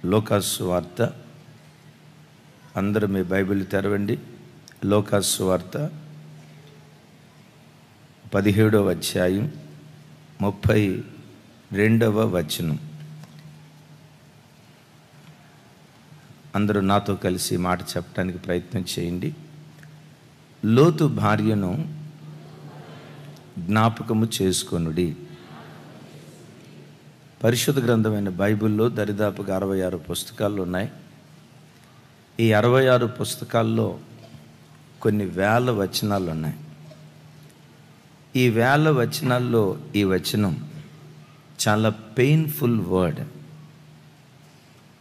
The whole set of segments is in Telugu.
లూకాసు వార్త. అందరూ మీ బైబిల్ తెరవండి. లూకాసు వార్త 17వ అధ్యాయం 32వ వచనం. అందరూ నాతో కలిసి మాట చెప్పడానికి ప్రయత్నం చేయండి. లోతు భార్యను జ్ఞాపకము చేసుకొనుడి. పరిశుద్ధ గ్రంథమైన బైబిల్లో దరిదాపుగా 66 పుస్తకాలు ఉన్నాయి. ఈ 66 పుస్తకాల్లో కొన్ని వేల వచనాలు ఉన్నాయి. ఈ వేల వచనాల్లో ఈ వచనం చాలా పెయిన్ఫుల్ వర్డ్.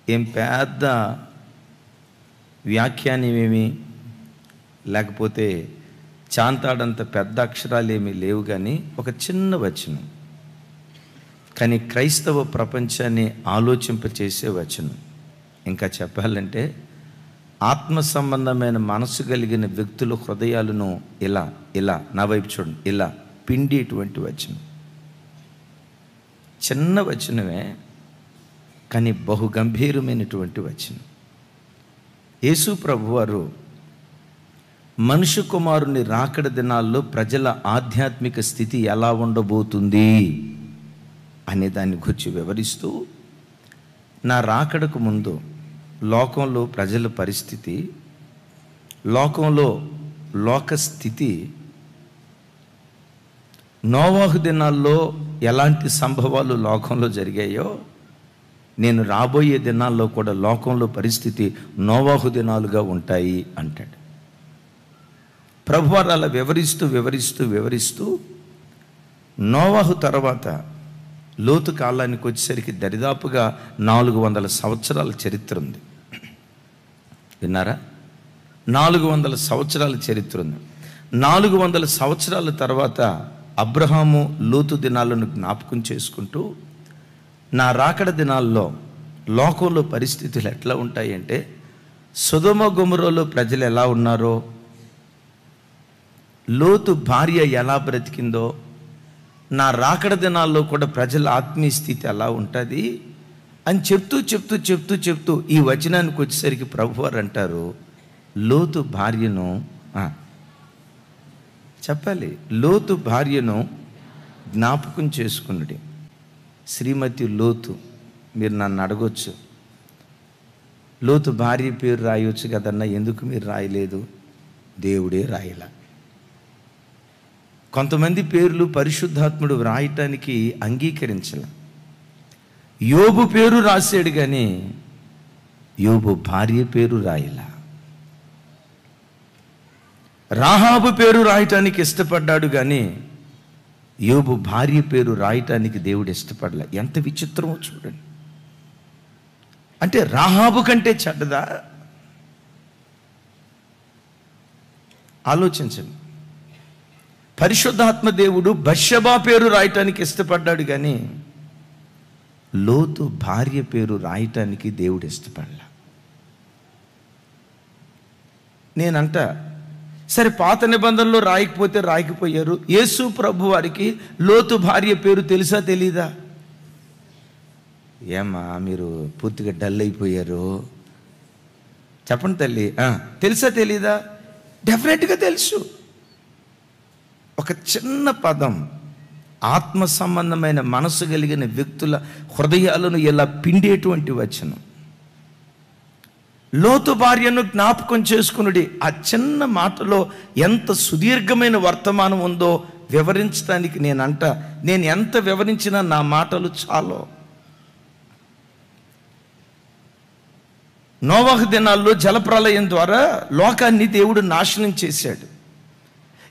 ఏం పెద్ద వ్యాఖ్యానమేమి లేకపోతే చాంతాడంత పెద్ద అక్షరాలు ఏమీ లేవు, కానీ ఒక చిన్న వచనం, కానీ క్రైస్తవ ప్రపంచాన్ని ఆలోచింపచేసే వచనం. ఇంకా చెప్పాలంటే ఆత్మ సంబంధమైన మనసు కలిగిన వ్యక్తుల హృదయాలను ఇలా ఇలా నా వైపు చూడండి, ఇలా పిండేటువంటి వచనం. చిన్న వచనమే, కానీ బహు గంభీరమైనటువంటి వచనం. యేసు ప్రభువారు మనుష్య కుమారుని రాకడ దినాల్లో ప్రజల ఆధ్యాత్మిక స్థితి ఎలా ఉండబోతుంది అనే దాన్ని గురించి వివరిస్తూ, నా రాకడకు ముందు లోకంలో ప్రజల పరిస్థితి, లోకంలో లోక స్థితి, నోవాహు దినాల్లో ఎలాంటి సంభవాలు లోకంలో జరిగాయో నేను రాబోయే దినాల్లో కూడా లోకంలో పరిస్థితి నోవాహు దినాలుగా ఉంటాయి అంటాడు. ప్రభువారు అలా వివరిస్తూ వివరిస్తూ వివరిస్తూ నోవాహు తర్వాత లోతు కాలానికి వచ్చేసరికి దరిదాపుగా 400 సంవత్సరాల చరిత్ర ఉంది. విన్నారా? 400 సంవత్సరాల చరిత్ర ఉంది. 400 సంవత్సరాల తర్వాత అబ్రహాము లోతు దినాలను జ్ఞాపకం చేసుకుంటూ, నా రాకడ దినాల్లో లోకంలో పరిస్థితులు ఎట్లా ఉంటాయంటే, సొదొమ గొమొర్రాలో ప్రజలు ఎలా ఉన్నారో, లోతు భార్య ఎలా బ్రతికిందో, నా రాకడ దినాల్లో కూడా ప్రజల ఆత్మీయ స్థితి ఎలా ఉంటుంది అని చెప్తూ చెప్తూ చెప్తూ చెప్తూ ఈ వచనానికి వచ్చేసరికి ప్రభువారు అంటారు, లోతు భార్యను చెప్పాలి, లోతు భార్యను జ్ఞాపకం చేసుకున్నది. శ్రీమతి లోతు. మీరు నన్ను అడగొచ్చు, లోతు భార్య పేరు రాయొచ్చు కదన్నా, ఎందుకు మీరు రాయలేదు? దేవుడే రాయలా. కొంతమంది పేర్లు పరిశుద్ధాత్ముడు వ్రాయటానికి అంగీకరించాల. యోబు పేరు రాశాడు, కానీ యోబు భార్య పేరు రాయలా. రాహాబు పేరు రాయటానికి ఇష్టపడ్డాడు, కానీ యోబు భార్య పేరు రాయటానికి దేవుడు ఇష్టపడలే. ఎంత విచిత్రమో చూడండి. అంటే రాహాబు కంటే చెడ్డదా? ఆలోచించండి. పరిశుద్ధాత్మ దేవుడు బత్షెబా పేరు రాయటానికి ఇష్టపడ్డాడు, కానీ లోతు భార్య పేరు రాయటానికి దేవుడు ఇష్టపడలా. నేనంట, సరే పాత నిబంధనలో రాయకపోతే రాయకపోయారు, యేసు ప్రభు వారికి లోతు భార్య పేరు తెలుసా తెలీదా? ఏమ్మా మీరు పూర్తిగా డల్ అయిపోయారు, చెప్పండి తల్లి. తెలుసా తెలీదా? డెఫినెట్గా తెలుసు. ఒక చిన్న పదం ఆత్మ సంబంధమైన మనసు కలిగిన వ్యక్తుల హృదయాలను ఇలా పిండేటువంటి వచనం. లోతు భార్యను జ్ఞాపకం చేసుకునుడి. ఆ చిన్న మాటలో ఎంత సుదీర్ఘమైన వర్తమానం ఉందో వివరించడానికి నేను ఎంత వివరించినా నా మాటలు చాలు. నోవాహు దినాల్లో జలప్రళయం ద్వారా లోకాన్ని దేవుడు నాశనం చేశాడు.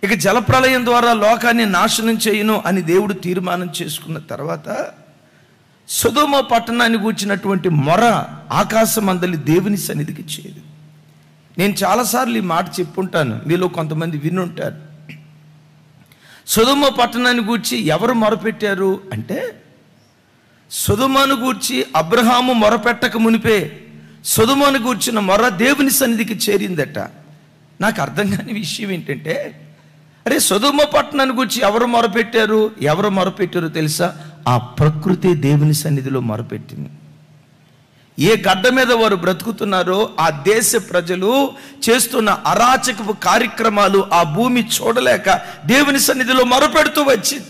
ఇక జలప్రళయం ద్వారా లోకాన్ని నాశనం చేయను అని దేవుడు తీర్మానం చేసుకున్న తర్వాత సొదొమ పట్టణాన్ని గూర్చినటువంటి మొర ఆకాశమందలి దేవుని సన్నిధికి చేరు. నేను చాలాసార్లు ఈ మాట చెప్పుంటాను, మీలో కొంతమంది వినుంటారు. సొదొమ పట్టణాన్ని గూర్చి ఎవరు మొరపెట్టారు అంటే, సొదొమను గూర్చి అబ్రహాము మొరపెట్టక మునిపే సొదొమను గూర్చిన మొర దేవుని సన్నిధికి చేరిందట. నాకు అర్థం కాని విషయం ఏంటంటే, అరే సొదొమ పట్టణాన్ని గురించి ఎవరు మొరపెట్టారో తెలుసా? ఆ ప్రకృతి దేవుని సన్నిధిలో మొరపెట్టింది. ఏ గడ్డ మీద వారు బ్రతుకుతున్నారో ఆ దేశ ప్రజలు చేస్తున్న అరాచకపు కార్యక్రమాలు ఆ భూమి చూడలేక దేవుని సన్నిధిలో మొరపెడుతూ వచ్చింది.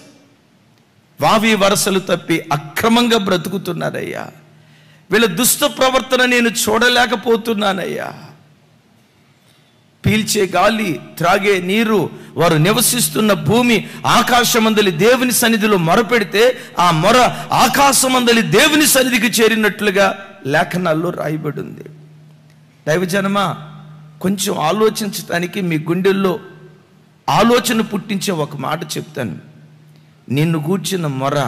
వావి వరసలు తప్పి అక్రమంగా బ్రతుకుతున్నారయ్యా, వీళ్ళ దుష్ట ప్రవర్తన నేను చూడలేకపోతున్నానయ్యా. పీల్చే గాలి, త్రాగే నీరు, వారు నివసిస్తున్న భూమి ఆకాశమందలి దేవుని సన్నిధిలో మొరపెడితే ఆ మొర ఆకాశమందలి దేవుని సన్నిధికి చేరినట్లుగా లేఖనాల్లో రాయబడి ఉంది. దైవజనమా, కొంచెం ఆలోచించటానికి మీ గుండెల్లో ఆలోచన పుట్టించే ఒక మాట చెప్తాను. నిన్ను గూర్చిన మొర,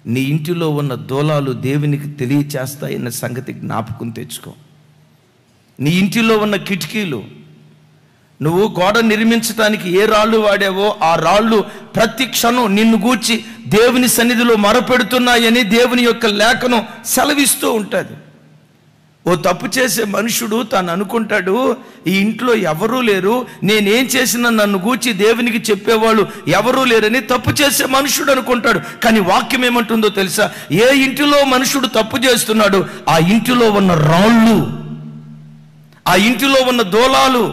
నీ ఇంటిలో ఉన్న దూలాలు దేవునికి తెలియచేస్తాయన్న సంగతి జ్ఞాపకం తెచ్చుకో. నీ ఇంటిలో ఉన్న కిటికీలు, నువ్వు గోడ నిర్మించడానికి ఏ రాళ్ళు వాడావో ఆ రాళ్ళు ప్రతి క్షణం నిన్ను గూర్చి దేవుని సన్నిధిలో మొరపెడుతున్నాయని దేవుని యొక్క లేఖనం సెలవిస్తూ ఉంటుంది. ఓ తప్పు చేసే మనుషుడు తాను అనుకుంటాడు, ఈ ఇంట్లో ఎవరూ లేరు, నేనేం చేసినా నన్ను గూర్చి దేవునికి చెప్పేవాళ్ళు ఎవరూ లేరని తప్పు చేసే మనుషుడు అనుకుంటాడు. కానీ వాక్యం ఏమంటుందో తెలుసా? ఏ ఇంటిలో మనుషుడు తప్పు చేస్తున్నాడు ఆ ఇంటిలో ఉన్న రాళ్ళు, ఆ ఇంటిలో ఉన్న దూలాలు,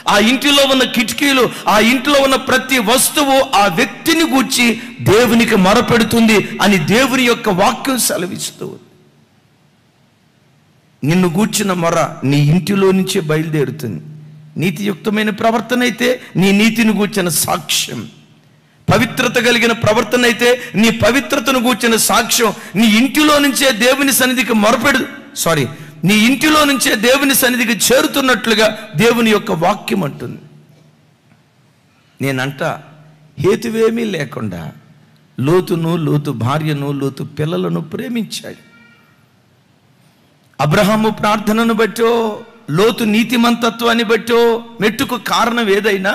ఆ ఇంటిలో ఉన్న కిటికీలు, ఆ ఇంట్లో ఉన్న ప్రతి వస్తువు ఆ వ్యక్తిని గూర్చి దేవునికి మొరపెడుతుంది అని దేవుని యొక్క వాక్యం సెలవిస్తూ. నిన్ను గూర్చిన మొర నీ ఇంటిలో నుంచే బయలుదేరుతుంది. నీతియుక్తమైన ప్రవర్తన అయితే నీ నీతిని గూర్చిన సాక్ష్యం, పవిత్రత కలిగిన ప్రవర్తన అయితే నీ పవిత్రతను గూర్చిన సాక్ష్యం నీ ఇంటిలో నుంచే దేవుని సన్నిధికి నీ ఇంటిలో నుంచే దేవుని సన్నిధికి చేరుతున్నట్లుగా దేవుని యొక్క వాక్యం అంటుంది. నేనంట హేతువేమీ లేకుండా లోతు భార్యను, లోతు పిల్లలను ప్రేమించాడు. అబ్రహాము ప్రార్థనను బట్టో, లోతు నీతిమంతత్వాన్ని బట్టో మెట్టుకు కారణం ఏదైనా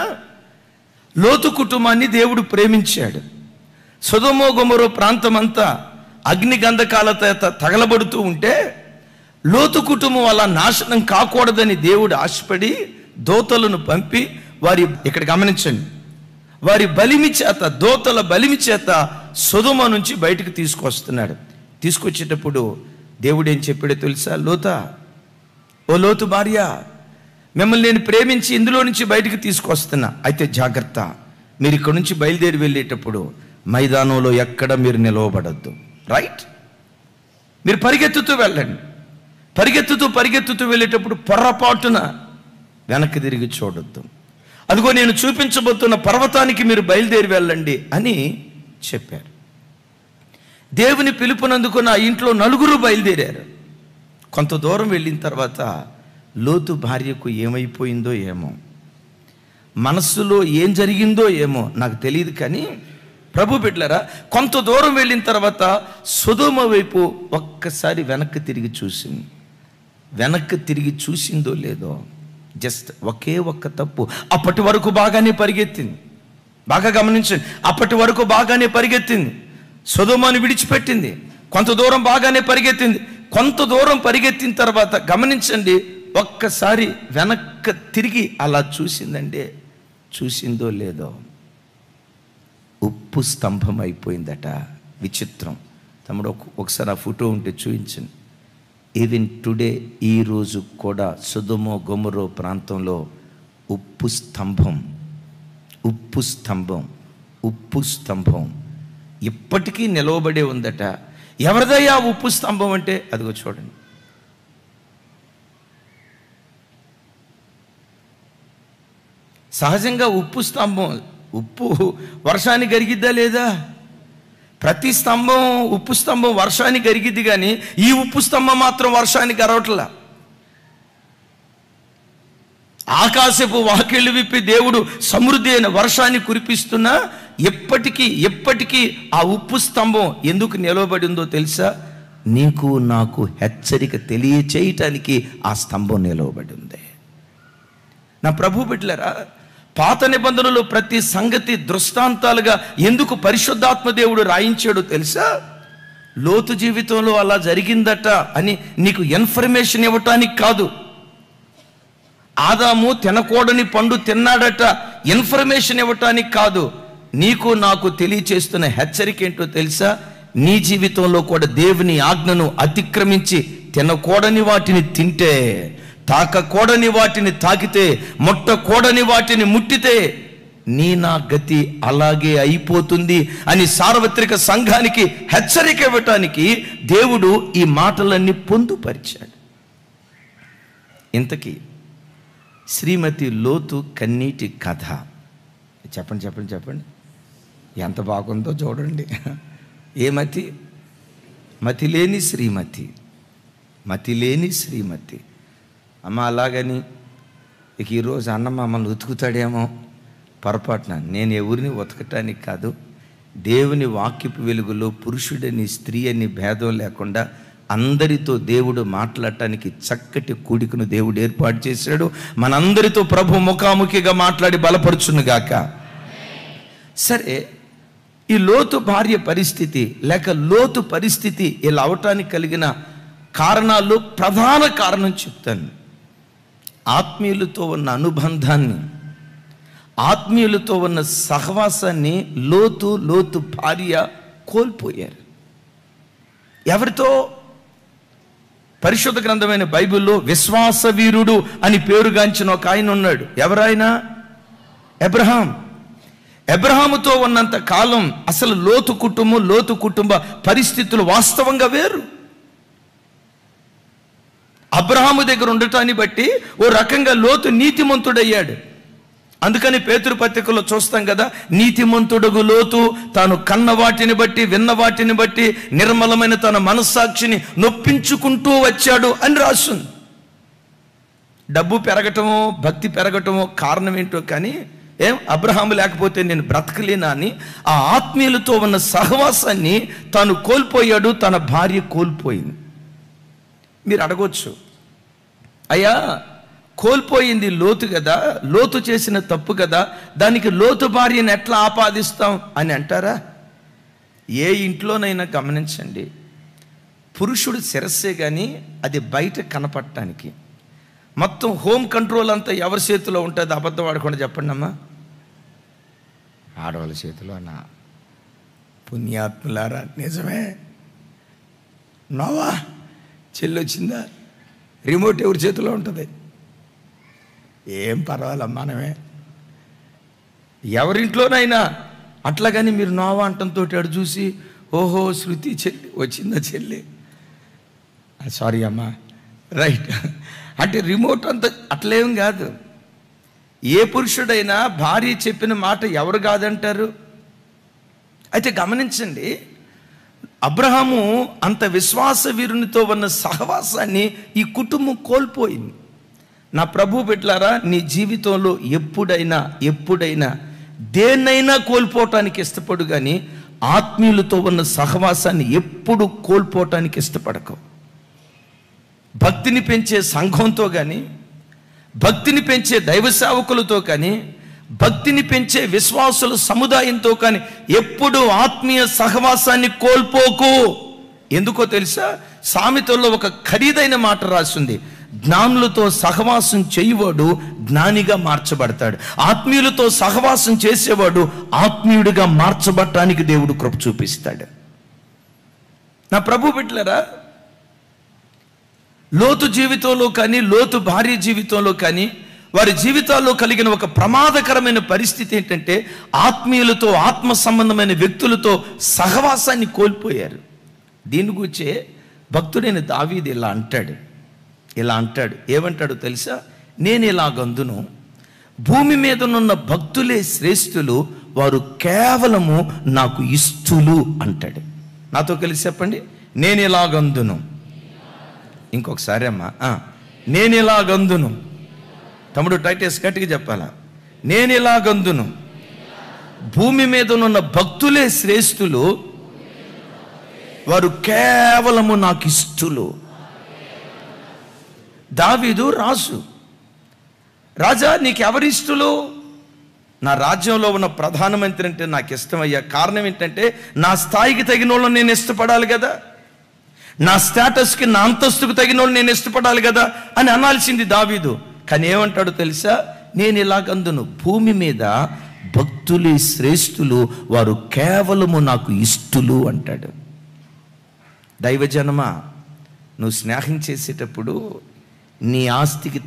లోతు కుటుంబాన్ని దేవుడు ప్రేమించాడు. సొదొమ గొమొర ప్రాంతమంతా అగ్ని గంధకాలతో తగలబడుతూ ఉంటే లోతు కుటుంబం అలా నాశనం కాకూడదని దేవుడు ఆశపడి దోతలను పంపి ఇక్కడ గమనించండి, వారి బలిమి చేత, దోతల బలిమి చేత సొదొమ నుంచి బయటకు తీసుకొస్తున్నాడు. తీసుకొచ్చేటప్పుడు దేవుడు ఏం చెప్పాడో తెలుసా? ఓ లోతు భార్య, మిమ్మల్ని నేను ప్రేమించి ఇందులో నుంచి బయటకు తీసుకొస్తున్నా, అయితే జాగ్రత్త, మీరు ఇక్కడ నుంచి బయలుదేరి వెళ్ళేటప్పుడు మైదానంలో ఎక్కడ మీరు నిలవబడద్దు. రైట్? మీరు పరిగెత్తుతూ వెళ్ళండి. పరిగెత్తుతూ వెళ్ళేటప్పుడు పొర్రపాటున వెనక్కి తిరిగి చూడొద్దు. అదిగో నేను చూపించబోతున్న పర్వతానికి మీరు బయలుదేరి వెళ్ళండి అని చెప్పారు. దేవుని పిలుపునందుకున్న ఆ ఇంట్లో నలుగురు బయలుదేరారు. కొంత దూరం వెళ్ళిన తర్వాత లోతు భార్యకు ఏమైపోయిందో ఏమో, మనస్సులో ఏం జరిగిందో ఏమో నాకు తెలియదు. కానీ ప్రభు బిడ్డలారా, కొంత దూరం వెళ్ళిన తర్వాత సొదొమ వైపు ఒక్కసారి వెనక్కి తిరిగి చూసిందో లేదో, జస్ట్ ఒకే ఒక్క తప్పు. అప్పటి వరకు బాగానే పరిగెత్తింది. బాగా గమనించండి, అప్పటి వరకు బాగానే పరిగెత్తింది. సొదొమను విడిచిపెట్టింది. కొంత దూరం బాగానే పరిగెత్తింది. కొంత దూరం పరిగెత్తిన తర్వాత గమనించండి, ఒక్కసారి వెనక్కి తిరిగి అలా చూసిందండి. చూసిందో లేదో ఉప్పు స్తంభం అయిపోయిందట. విచిత్రం. తమ్ముడు ఒకసారి ఆ ఫోటో ఉంటే చూపించండి. ఈవెన్ టుడే, ఈరోజు కూడా సొదొమ గొమొర ప్రాంతంలో ఉప్పు స్తంభం ఇప్పటికీ నిలవబడే ఉందట. ఎవరిదయ్యా ఉప్పు స్తంభం అంటే? అదిగో చూడండి. సహజంగా ఉప్పు వర్షానికి కరిగిద్దా లేదా? ప్రతి స్తంభం, ఉప్పు స్తంభం వర్షానికి కరిగిద్ది, కానీ ఈ ఉప్పు స్తంభం మాత్రం వర్షానికి కరవట్లా. ఆకాశపు వాకిళ్ళు విప్పి దేవుడు సమృద్ధి అయిన వర్షాన్ని కురిపిస్తున్నా ఎప్పటికీ ఆ ఉప్పు స్తంభం ఎందుకు నిలవబడి ఉందో తెలుసా? నీకు నాకు హెచ్చరిక తెలియచేయటానికి ఆ స్తంభం నిలవబడి ఉంది. నా ప్రభు బిడ్డలారా, పాత నిబంధనలో ప్రతి సంగతి దృష్టాంతాలుగా ఎందుకు పరిశుద్ధాత్మ దేవుడు రాయించాడో తెలుసా? లోతు జీవితంలో అలా జరిగిందట అని నీకు ఇన్ఫర్మేషన్ ఇవ్వటానికి కాదు. ఆదాము తినకూడని పండు తిన్నాడట ఇన్ఫర్మేషన్ ఇవ్వటానికి కాదు. నీకు నాకు తెలియచేస్తున్న హెచ్చరిక ఏంటో తెలుసా? నీ జీవితంలో కూడా దేవుని ఆజ్ఞను అతిక్రమించి తినకూడని వాటిని తింటే, తాకకూడని వాటిని తాకితే, ముట్టకూడని వాటిని ముట్టితే నా గతి అలాగే అయిపోతుంది అని సార్వత్రిక సంఘానికి హెచ్చరిక ఇవ్వటానికి దేవుడు ఈ మాటలన్నీ పొందుపరిచాడు. ఇంతకీ శ్రీమతి లోతు కన్నీటి కథ చెప్పండి చెప్పండి చెప్పండి, ఎంత బాగుందో చూడండి. ఏ మతి? మతిలేని శ్రీమతి, మతిలేని శ్రీమతి. అమ్మ అలాగని ఇక ఈరోజు అన్న మమ్మల్ని ఉతుకుతాడేమో, పొరపాటున. నేను ఎవరిని ఉతకటానికి కాదు, దేవుని వాక్యపు వెలుగులో పురుషుడని స్త్రీ అని భేదం లేకుండా అందరితో దేవుడు మాట్లాడటానికి చక్కటి కూడికను దేవుడు ఏర్పాటు చేశాడు. మనందరితో ప్రభు ముఖాముఖిగా మాట్లాడి బలపరుచునుగాక. సరే, ఈ లోతు భార్య పరిస్థితి లేక లోతు పరిస్థితి ఇలా అవటానికి కలిగిన కారణాలు, ప్రధాన కారణం చెప్తాను. ఆత్మీయులతో ఉన్న అనుబంధాన్ని, ఆత్మీయులతో ఉన్న సహవాసాన్ని లోతు భార్య కోల్పోయారు. ఎవరితో? పరిశుద్ధ గ్రంథమైన బైబిల్లో విశ్వాస వీరుడు అని పేరుగాంచిన ఒక ఆయన ఉన్నాడు. ఎవరైనా? అబ్రహాం. అబ్రహాముతో ఉన్నంత కాలం అసలు లోతు కుటుంబ పరిస్థితులు వాస్తవంగా వేరు. అబ్రహాము దగ్గర ఉండటాన్ని బట్టి ఓ రకంగా లోతు నీతిమంతుడయ్యాడు. అందుకని పేతురు పత్రికలో చూస్తాం కదా, నీతిమంతుడుగు లోతు తాను కన్న వాటిని బట్టి, విన్న వాటిని బట్టి నిర్మలమైన తన మనస్సాక్షిని నొప్పించుకుంటూ వచ్చాడు అని రాస్తుంది. డబ్బు పెరగటమో, భక్తి పెరగటమో కారణం ఏంటో కానీ, అబ్రహాము లేకపోతే నేను బ్రతకలేనా అని ఆ ఆత్మీయులతో ఉన్న సహవాసాన్ని తాను కోల్పోయాడు, తన భార్య కోల్పోయింది. మీరు అడగొచ్చు, అయ్యా కోల్పోయింది లోతు కదా, లోతు చేసిన తప్పు కదా, దానికి లోతు భార్యను ఎట్లా ఆపాదిస్తాం అని అంటారా? ఏ ఇంట్లోనైనా గమనించండి, పురుషుడు శిరస్సే కానీ అది బయట కనపడటానికి. మొత్తం హోమ్ కంట్రోల్ అంతా ఎవరి చేతిలో ఉంటుంది? అబద్ధం ఆడకుండా చెప్పండి అమ్మా. ఆడవాళ్ళ చేతిలో నా పుణ్యాత్ములారా, నిజమే. నోవా చెల్లొచ్చిందా, రిమోట్ ఎవరి చేతిలో ఉంటుంది? ఏం పర్వాలమ్మా, మనమే ఎవరింట్లోనైనా. అట్లాగని మీరు నోవా అంటంతో అడు చూసి, ఓహో శృతి చెల్లి వచ్చిందా చెల్లి, సారీ అమ్మా, రైట్ అంటే రిమోట్ అంత అట్లేం కాదు. ఏ పురుషుడైనా భార్య చెప్పిన మాట ఎవరు కాదంటారు? అయితే గమనించండి, అబ్రహాము అంత విశ్వాస వీరునితో ఉన్న సహవాసాన్ని ఈ కుటుంబం కోల్పోయింది. నా ప్రభు బిడ్డలారా, నీ జీవితంలో ఎప్పుడైనా దేన్నైనా కోల్పోవటానికి ఇష్టపడు, కానీ ఆత్మీయులతో ఉన్న సహవాసాన్ని ఎప్పుడు కోల్పోవటానికి ఇష్టపడకు. భక్తిని పెంచే సంఘంతో కానీ, భక్తిని పెంచే దైవ సేవకులతో కానీ, భక్తిని పెంచే విశ్వాసుల సముదాయంతో కానీ ఎప్పుడు ఆత్మీయ సహవాసాన్ని కోల్పోకు. ఎందుకో తెలుసా? సామెతల్లో ఒక ఖరీదైన మాట రాసింది, జ్ఞానులతో సహవాసం చేయవాడు జ్ఞానిగా మార్చబడతాడు, ఆత్మీయులతో సహవాసం చేసేవాడు ఆత్మీయుడిగా మార్చబడటానికి దేవుడు కృప చూపిస్తాడు. నా ప్రభు బిడ్డలారా, లోతు జీవితంలో కానీ, లోతు భార్య జీవితంలో కానీ, వారి జీవితాల్లో కలిగిన ఒక ప్రమాదకరమైన పరిస్థితి ఏంటంటే, ఆత్మీయులతో, ఆత్మ సంబంధమైన వ్యక్తులతో సహవాసాన్ని కోల్పోయారు. దీని గురించే భక్తుడైన దావీదు ఇలా అంటాడు. ఏమంటాడో తెలుసా? నేను ఇలాగందును, భూమి మీదనున్న భక్తులే శ్రేష్ఠులు, వారు కేవలము నాకు ఇష్టులు అంటాడు. నాతో కలిసి చెప్పండి, నేను ఇలాగందును. ఇంకొకసారి అమ్మా, నేను ఇలాగందును. తమ్ముడు టైటస్ గట్టిగా చెప్పాలా? నేను ఇలాగందును, భూమి మీదనున్న భక్తులే శ్రేష్ఠులు, వారు కేవలము నాకు ఇష్టులు. దావీదు రాజు. రాజా, నీకెవరిష్టులు? నా రాజ్యంలో ఉన్న ప్రధానమంత్రి అంటే నాకు ఇష్టమయ్యా. కారణం ఏంటంటే, నా స్థాయికి తగిన వాళ్ళని నేను ఇష్టపడాలి కదా, నా స్టేటస్కి, నా అంతస్తుకు తగిన వాళ్ళని నేను ఇష్టపడాలి కదా అని అనాల్సింది దావీదు. కానీ ఏమంటాడో తెలుసా? నేను ఇలాగందును, భూమి మీద భక్తులు శ్రేష్ఠులు, వారు కేవలము నాకు ఇష్టులు అంటాడు. దైవజనమా, నువ్వు స్నేహం చేసేటప్పుడు నీ ఆస్తికి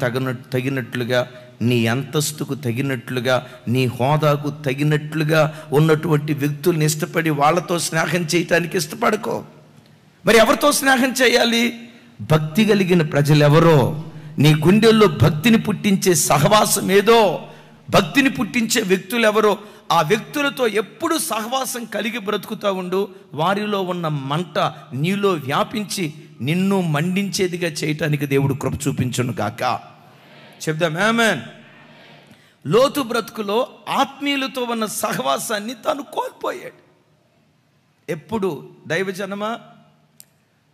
తగినట్లుగా, నీ అంతస్తుకు తగినట్లుగా, నీ హోదాకు తగినట్లుగా ఉన్నటువంటి వ్యక్తుల్ని ఇష్టపడి వాళ్ళతో స్నేహం చేయటానికి ఇష్టపడుకో. మరి ఎవరితో స్నేహం చేయాలి? భక్తి కలిగిన ప్రజలెవరో, నీ గుండెల్లో భక్తిని పుట్టించే సహవాసం ఏదో, భక్తిని పుట్టించే వ్యక్తులు ఎవరో, ఆ వ్యక్తులతో ఎప్పుడు సహవాసం కలిగి బ్రతుకుతా ఉండు. వారిలో ఉన్న మంట నీలో వ్యాపించి నిన్ను మండించేదిగా చేయటానికి దేవుడు కృప చూపించును గాక. చెప్దాం ఆమేన్. లోతు బ్రతుకులో ఆత్మీయులతో ఉన్న సహవాసాన్ని తాను కోల్పోయాడు. ఎప్పుడు దైవజనమా,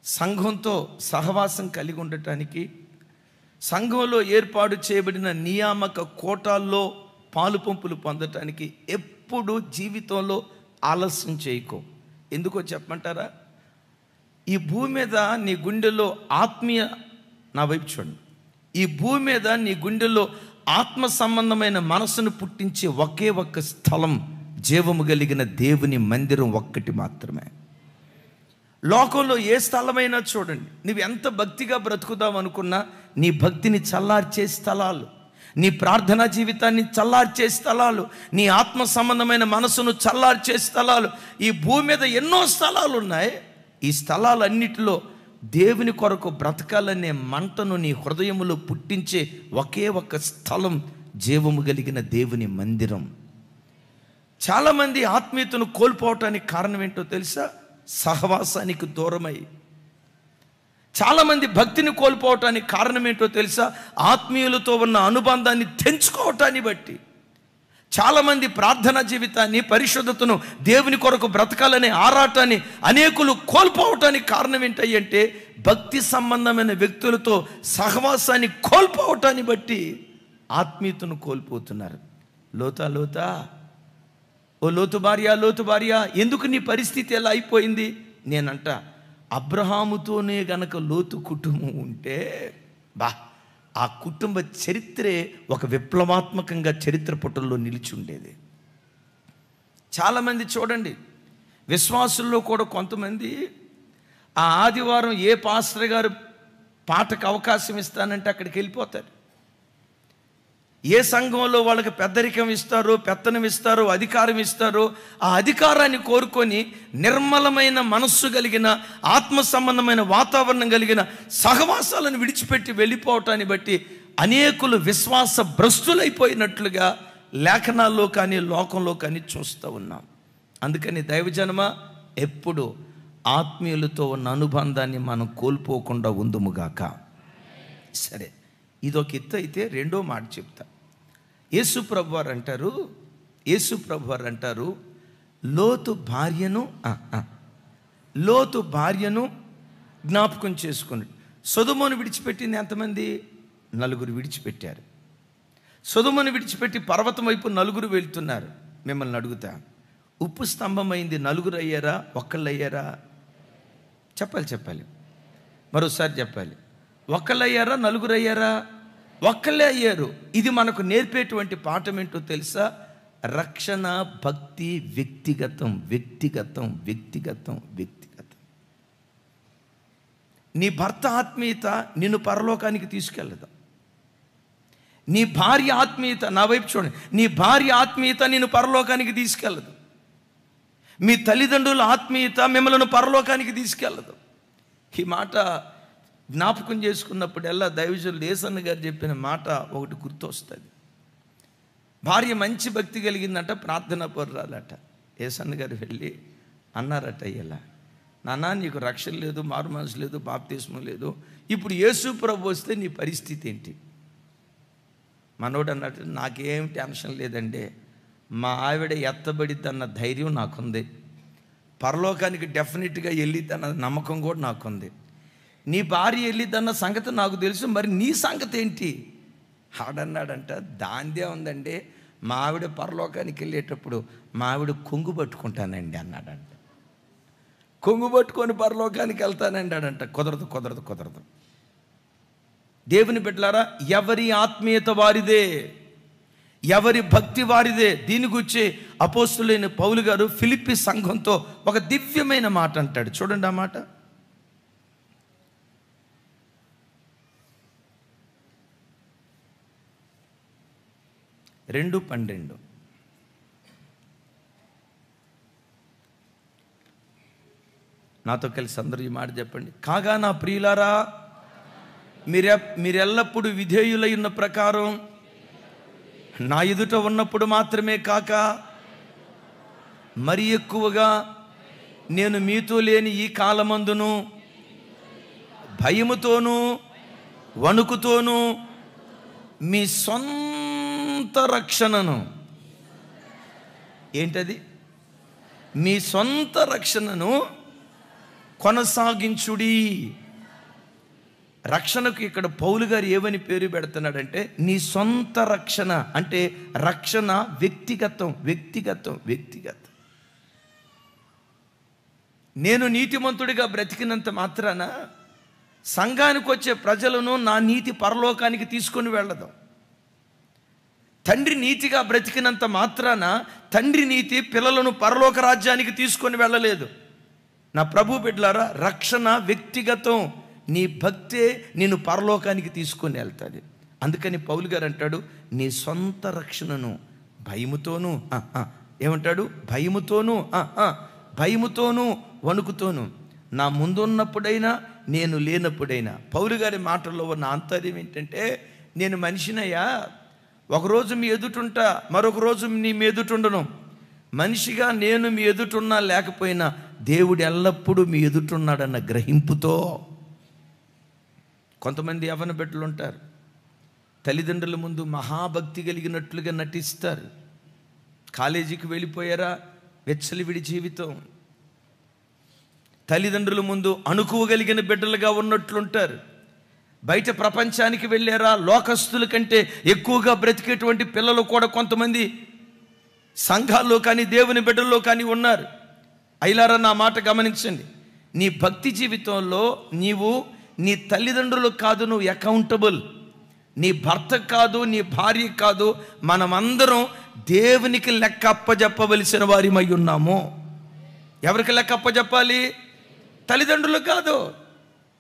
సంఘంతో సహవాసం కలిగి ఉండటానికి, సంఘంలో ఏర్పాటు చేయబడిన నియామక కోటాల్లో పాలు పంపులు పొందటానికి ఎప్పుడు జీవితంలో ఆలస్యం చేయకో. ఎందుకో చెప్పమంటారా? ఈ భూమి మీద నీ గుండెలో ఆత్మీయ, నా వైపు చూడండి, ఈ భూమి మీద నీ గుండెలో ఆత్మ సంబంధమైన మనసును పుట్టించే ఒకే ఒక్క స్థలం జీవము కలిగిన దేవుని మందిరం ఒక్కటి మాత్రమే. లోకంలో ఏ స్థలమైనా చూడండి, నువ్వు ఎంత భక్తిగా బ్రతుకుదాం అనుకున్నా నీ భక్తిని చల్లార్చే స్థలాలు, నీ ప్రార్థనా జీవితాన్ని చల్లార్చే స్థలాలు, నీ ఆత్మ సంబంధమైన మనసును చల్లార్చే స్థలాలు, ఈ భూమి మీద ఎన్నో స్థలాలు ఉన్నాయి. ఈ స్థలాలన్నిటిలో దేవుని కొరకు బ్రతకాలనే మంటను నీ హృదయములో పుట్టించే ఒకే ఒక స్థలం జీవము కలిగిన దేవుని మందిరం. చాలామంది ఆత్మీయతను కోల్పోవటానికి కారణం ఏంటో తెలుసా? సహవాసానికి దూరమై. చాలామంది భక్తిని కోల్పోవటానికి కారణం ఏంటో తెలుసా? ఆత్మీయులతో ఉన్న అనుబంధాన్ని తెంచుకోవటాన్ని బట్టి. చాలామంది ప్రార్థనా జీవితాన్ని, పరిశుద్ధతను, దేవుని కొరకు బ్రతకాలనే ఆరాటాన్ని అనేకులు కోల్పోవటానికి కారణం ఏంటంటే భక్తి సంబంధమైన వ్యక్తులతో సహవాసాన్ని కోల్పోవటాన్ని బట్టి ఆత్మీయతను కోల్పోతున్నారు. లోతా ఓ లోతు భార్య, ఎందుకు నీ పరిస్థితి ఎలా అయిపోయింది? నేనంట, అబ్రహాముతోనే గనక లోతు కుటుంబం ఉంటే ఆ కుటుంబ చరిత్రే ఒక విప్లవాత్మకంగా చరిత్ర పుటల్లో నిలిచి ఉండేది. చాలామంది చూడండి, విశ్వాసుల్లో కూడా కొంతమంది ఆ ఆదివారం ఏ పాస్టర్ గారు పాటకు అవకాశం ఇస్తానంటే అక్కడికి వెళ్ళిపోతారు. ఏ సంఘంలో వాళ్ళకి పెద్దరికం ఇస్తారో, పెత్తనం ఇస్తారో, అధికారం ఇస్తారో, ఆ అధికారాన్ని కోరుకొని నిర్మలమైన మనస్సు కలిగిన, ఆత్మ సంబంధమైన వాతావరణం కలిగిన సహవాసాలను విడిచిపెట్టి వెళ్ళిపోవటాన్ని బట్టి అనేకులు విశ్వాస భ్రష్టులైపోయినట్లుగా లేఖనాల్లో కానీ లోకంలో కానీ చూస్తూ ఉన్నాం. అందుకని దైవజనమా, ఎప్పుడు ఆత్మీయులతో ఉన్న అనుబంధాన్ని మనం కోల్పోకుండా ఉందుముగాక. సరే, ఇదొక ఎత్తు అయితే రెండో మాట చెప్తా. యేసు ప్రభువారు అంటారు, లోతు భార్యను జ్ఞాపకం చేసుకుని. సొదొమోను విడిచిపెట్టింది ఎంతమంది? 4 విడిచిపెట్టారు. సొదొమోను విడిచిపెట్టి పర్వతం వైపు 4 వెళ్తున్నారు. మిమ్మల్ని అడుగుతా, ఉప్పు స్తంభమైంది 4 అయ్యారా, ఒక్కళ్ళు అయ్యారా? చెప్పాలి, మరోసారి చెప్పాలి. ఒక్కళ్ళు అయ్యారా, 4 అయ్యారా? ఒక్కళ్ళే అయ్యారు. ఇది మనకు నేర్పేటువంటి పాఠం ఏంటో తెలుసా? రక్షణ, భక్తి వ్యక్తిగతం. నీ భర్త ఆత్మీయత నిన్ను పరలోకానికి తీసుకెళ్ళదు. నీ భార్య ఆత్మీయత, నా వైపు చూడండి, నీ భార్య ఆత్మీయత నిన్ను పరలోకానికి తీసుకెళ్ళదు. మీ తల్లిదండ్రుల ఆత్మీయత మిమ్మల్ని పరలోకానికి తీసుకెళ్ళదు. ఈ మాట జ్ఞాపకం చేసుకున్నప్పుడల్లా దైవజనులు ఏసన్న గారు చెప్పిన మాట ఒకటి గుర్తొస్తుంది. భార్య మంచి భక్తి కలిగిందంట, ప్రార్థనా పరురాలట. ఏసన్న గారు వెళ్ళి అన్నారట, ఇలా నాన్న నీకు రక్షణ లేదు, మారు మనసు లేదు, బాప్తిస్మం లేదు, ఇప్పుడు యేసు ప్రభు వస్తే నీ పరిస్థితి ఏంటి? మనోడు అన్నట్టు, నాకేం టెన్షన్ లేదండి, మా ఆవిడ ఎత్తబడిద్దన్న ధైర్యం నాకుంది, పరలోకానికి డెఫినెట్గా వెళ్ళిద్దన్న నమ్మకం కూడా నాకుంది, నీ భార్య వెళ్ళిద్దన్న సంగతి నాకు తెలుసు, మరి నీ సంగతి ఏంటి? ఆడన్నాడంట, దాందే ఉందండి, మా ఆవిడ పరలోకానికి వెళ్ళేటప్పుడు మా ఆవిడ కొంగు పట్టుకుంటానండి అన్నాడంట. కొంగు పట్టుకొని పరలోకానికి వెళ్తానండి అడంట. కుదరదు. దేవుని బిడ్డలారా, ఎవరి ఆత్మీయత వారిదే, ఎవరి భక్తి వారిదే. దీని గురించి అపోస్తులైన పౌలు గారు ఫిలిప్పీ సంఘంతో ఒక దివ్యమైన మాట అంటాడు. చూడండి ఆ మాట. 2:12. నాతో కలిసి అందరూ ఈ మాట చెప్పండి. కాగా నా ప్రియులారా, మీరెల్లప్పుడూ విధేయులై ఉన్న ప్రకారం నా ఎదుట ఉన్నప్పుడు మాత్రమే కాక మరి ఎక్కువగా నేను మీతో లేని ఈ కాలమందును భయముతోనూ వణుకుతోనూ మీ సొంత రక్షణను, ఏంటది? మీ సొంత రక్షణను కొనసాగించుడి. రక్షణకు ఇక్కడ పౌలు గారు ఏమని పేరు పెడుతున్నాడంటే, నీ సొంత రక్షణ. అంటే రక్షణ వ్యక్తిగతం. నేను నీతిమంతుడిగా బ్రతికినంత మాత్రాన సంఘానికి వచ్చే ప్రజలను నా నీతి పరలోకానికి తీసుకొని వెళ్ళదు. తండ్రి నీతిగా బ్రతికినంత మాత్రాన తండ్రి నీతి పిల్లలను పరలోక రాజ్యానికి తీసుకొని వెళ్ళలేదు. నా ప్రభు బిడ్డలారా, రక్షణ వ్యక్తిగతం. నీ భక్తే నిన్ను పరలోకానికి తీసుకొని వెళ్తుంది. అందుకని పౌలు గారు అంటాడు, నీ సొంత రక్షణను భయముతోనూ, ఏమంటాడు? భయముతోనూ వణుకుతోను నా ముందున్నప్పుడైనా నేను లేనప్పుడైనా. పౌలు గారి మాటల్లో ఉన్న ఆంతర్యం ఏంటంటే, నేను మనిషినయ్యా, ఒకరోజు మీ ఎదుటుంటా, మరొక రోజు నీ మీ ఎదుటుండను. మనిషిగా నేను మీ ఎదుటున్నా లేకపోయినా దేవుడు ఎల్లప్పుడూ మీ ఎదుటున్నాడన్న గ్రహింపుతో. కొంతమంది యవ్వన బిడ్డలు ఉంటారు, తల్లిదండ్రుల ముందు మహాభక్తి కలిగినట్లుగా నటిస్తారు. కాలేజీకి వెళ్ళిపోయారా, వెచ్చలివిడి జీవితం. తల్లిదండ్రుల ముందు అణుకువగలిగిన బిడ్డలుగా ఉన్నట్లుంటారు. బయట ప్రపంచానికి వెళ్ళారా, లోకస్తుల కంటే ఎక్కువగా బ్రతికేటువంటి పిల్లలు కూడా కొంతమంది సంఘాల్లో కానీ దేవుని బిడ్డల్లో కానీ ఉన్నారు. అయిలారా, నా మాట గమనించండి. నీ భక్తి జీవితంలో నీవు నీ తల్లిదండ్రులకు కాదు నువ్వు అకౌంటబుల్. నీ భర్త కాదు, నీ భార్య కాదు, మనమందరం దేవునికి లెక్క అప్పజెప్పవలసిన వారిమై ఉన్నాము. ఎవరికి లెక్క అప్పజెప్పాలి? తల్లిదండ్రులకు కాదు,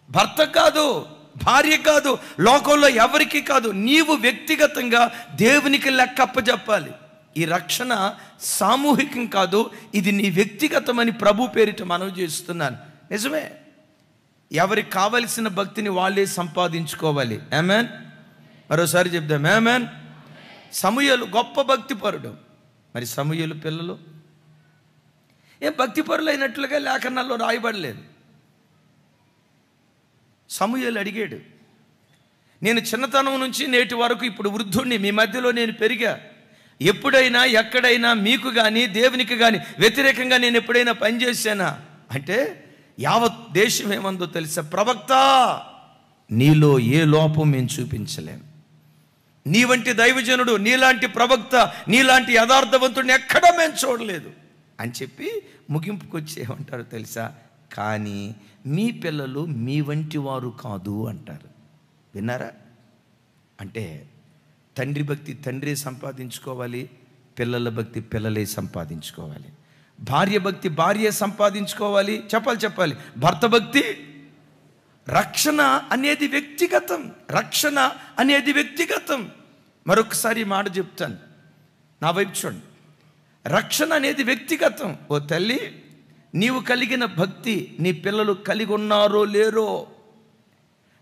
భర్త కాదు, భార్య కాదు, లోకంలో ఎవరికి కాదు. నీవు వ్యక్తిగతంగా దేవునికి లెక్క అప్పజెప్పాలి. ఈ రక్షణ సామూహికం కాదు, ఇది నీ వ్యక్తిగతమని ప్రభు పేరిట మనవి చేస్తున్నాను. నిజమే, ఎవరికి కావలసిన భక్తిని వాళ్ళే సంపాదించుకోవాలి. ఆమేన్. మరోసారి చెప్దాం, ఆమేన్. సమూయేలు గొప్ప భక్తిపరుడు. మరి సమూయేలు పిల్లలు భక్తిపరులు అయినట్లుగా లేఖనాల్లో రాయబడలేదు. సమూయేలు అడిగాడు, నేను చిన్నతనం నుంచి నేటి వరకు ఇప్పుడు వృద్ధుణ్ణి, మీ మధ్యలో నేను పెరిగా. ఎప్పుడైనా ఎక్కడైనా మీకు కానీ దేవునికి కానీ వ్యతిరేకంగా నేను ఎప్పుడైనా పనిచేశానా అంటే యావత్ దేశం ఏమందో తెలుసా? ప్రవక్త, నీలో ఏ లోపం మేము చూపించలేం. నీ వంటి దైవజనుడు, నీలాంటి ప్రవక్త, నీలాంటి యథార్థవంతుడిని ఎక్కడా మేము చూడలేదు అని చెప్పి ముగింపుకు వచ్చి ఏమంటారు తెలుసా? కానీ మీ పిల్లలు మీ వంటి వారు కాదు అంటారు. విన్నారా? అంటే తండ్రి భక్తి తండ్రే సంపాదించుకోవాలి, పిల్లల భక్తి పిల్లలే సంపాదించుకోవాలి. భార్య భక్తి భార్య సంపాదించుకోవాలి. చెప్పాలి. భర్త భక్తి. రక్షణ అనేది వ్యక్తిగతం. మరొకసారి మాట చెప్తాను, నా వైపు చూడండి. రక్షణ అనేది వ్యక్తిగతం. ఓ తల్లి, నీవు కలిగిన భక్తి నీ పిల్లలు కలిగి ఉన్నారో లేరో,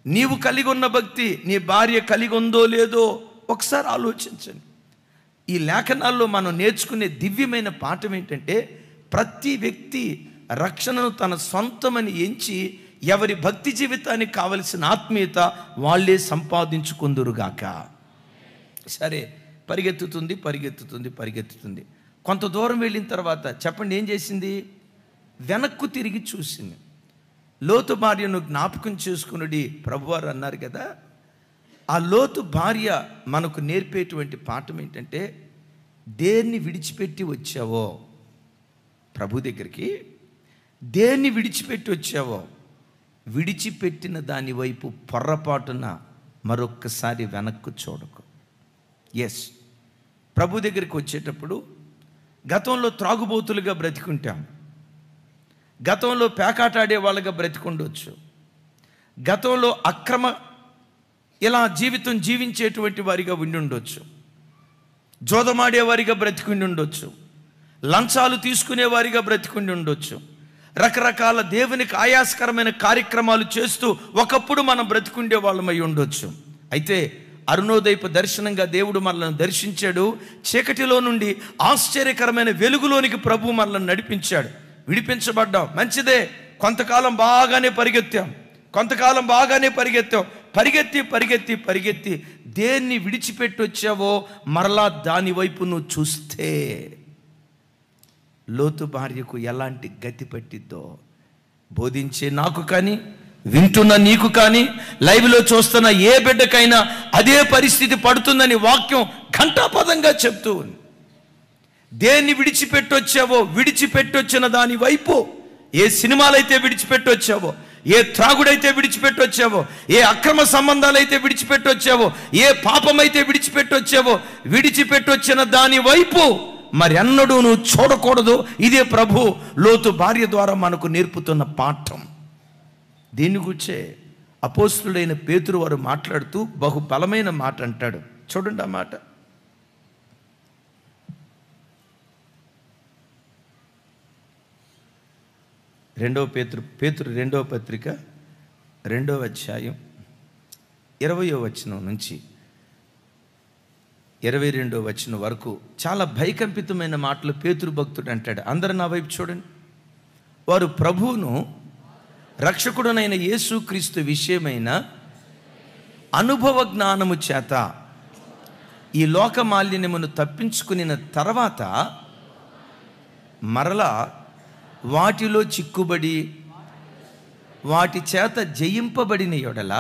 నీవు కలిగి ఉన్న భక్తి నీ భార్య కలిగి ఉందో లేదో ఒకసారి ఆలోచించండి. ఈ లేఖనాల్లో మనం నేర్చుకునే దివ్యమైన పాఠం ఏంటంటే, ప్రతి వ్యక్తి రక్షణను తన సొంతమని ఎంచి ఎవరి భక్తి జీవితానికి కావలసిన ఆత్మీయత వాళ్ళే సంపాదించుకుందురుగాక. సరే, పరిగెత్తుతుంది. కొంత దూరం వెళ్ళిన తర్వాత చెప్పండి ఏం చేసింది? వెనక్కు తిరిగి చూసింది. లోతు భార్యను జ్ఞాపకం చేసుకునుడి ప్రభువారు అన్నారు కదా. ఆ లోతు భార్య మనకు నేర్పేటువంటి పాఠం ఏంటంటే, దేన్ని విడిచిపెట్టి వచ్చావో ప్రభు దగ్గరికి, దేన్ని విడిచిపెట్టి వచ్చావో విడిచిపెట్టిన దాని వైపు పొర్రపాటున మరొక్కసారి వెనక్కు చూడకు. ఎస్, ప్రభు దగ్గరికి వచ్చేటప్పుడు గతంలో త్రాగుబోతులుగా బ్రతికుంటాం, గతంలో పేకాటాడే వాళ్ళగా బ్రతికుండొచ్చు, గతంలో అక్రమ ఇలా జీవితం జీవించేటువంటి వారిగా ఉండి ఉండొచ్చు. జోదమాడేవారిగా బ్రతికుండి ఉండొచ్చు, లంచాలు తీసుకునేవారిగా బ్రతికుండి ఉండొచ్చు, రకరకాల దేవునికి ఆయాస్కరమైన కార్యక్రమాలు చేస్తూ ఒకప్పుడు మనం బ్రతికుండే వాళ్ళమై ఉండొచ్చు. అయితే అరుణోదయపు దర్శనంగా దేవుడు మనల్ని దర్శించాడు. చీకటిలో నుండి ఆశ్చర్యకరమైన వెలుగులోనికి ప్రభు మనల్ని నడిపించాడు. విడిపించబడ్డాం, మంచిదే. కొంతకాలం బాగానే పరిగెత్తాం, పరిగెత్తి దేన్ని విడిచిపెట్టి వచ్చావో మరలా దాని వైపు నువ్వు చూస్తే లోతు భార్యకు ఎలాంటి గతి పట్టిద్దో, బోధించే నాకు కానీ, వింటున్న నీకు కానీ, లైవ్లో చూస్తున్న ఏ బిడ్డకైనా అదే పరిస్థితి పడుతుందని వాక్యం ఘంటాపదంగా చెప్తూ ఉంది. దేన్ని విడిచిపెట్టొచ్చిన దాని వైపు, ఏ సినిమాలైతే విడిచిపెట్టొచ్చావో, ఏ త్రాగుడైతే విడిచిపెట్టొచ్చావో, ఏ అక్రమ సంబంధాలైతే విడిచిపెట్టొచ్చావో, ఏ పాపమైతే విడిచిపెట్టొచ్చిన దాని వైపు మరెన్నడూ నువ్వు చూడకూడదు. ఇదే ప్రభు లోతు భార్య ద్వారా మనకు నేర్పుతున్న పాఠం. దీని గురించే అపోస్తుడైన పేతురు వారు మాట్లాడుతూ బహు బలమైన మాట అంటాడు. చూడండి ఆ మాట. పేతురు 2వ పత్రిక 2వ అధ్యాయం 20వ వచనం నుంచి 22వ వచనం వరకు చాలా భయకంపితమైన మాటలు పేతురు భక్తుడు అంటాడు. అందరూ నా వైపు చూడండి. వారు ప్రభువును రక్షకుడునైన యేసుక్రీస్తు విషయమైన అనుభవ జ్ఞానము చేత ఈ లోక మాలిన్యమును తప్పించుకుని తర్వాత మరలా వాటిలో చిక్కుబడి వాటి చేత జయింపబడిన యెడల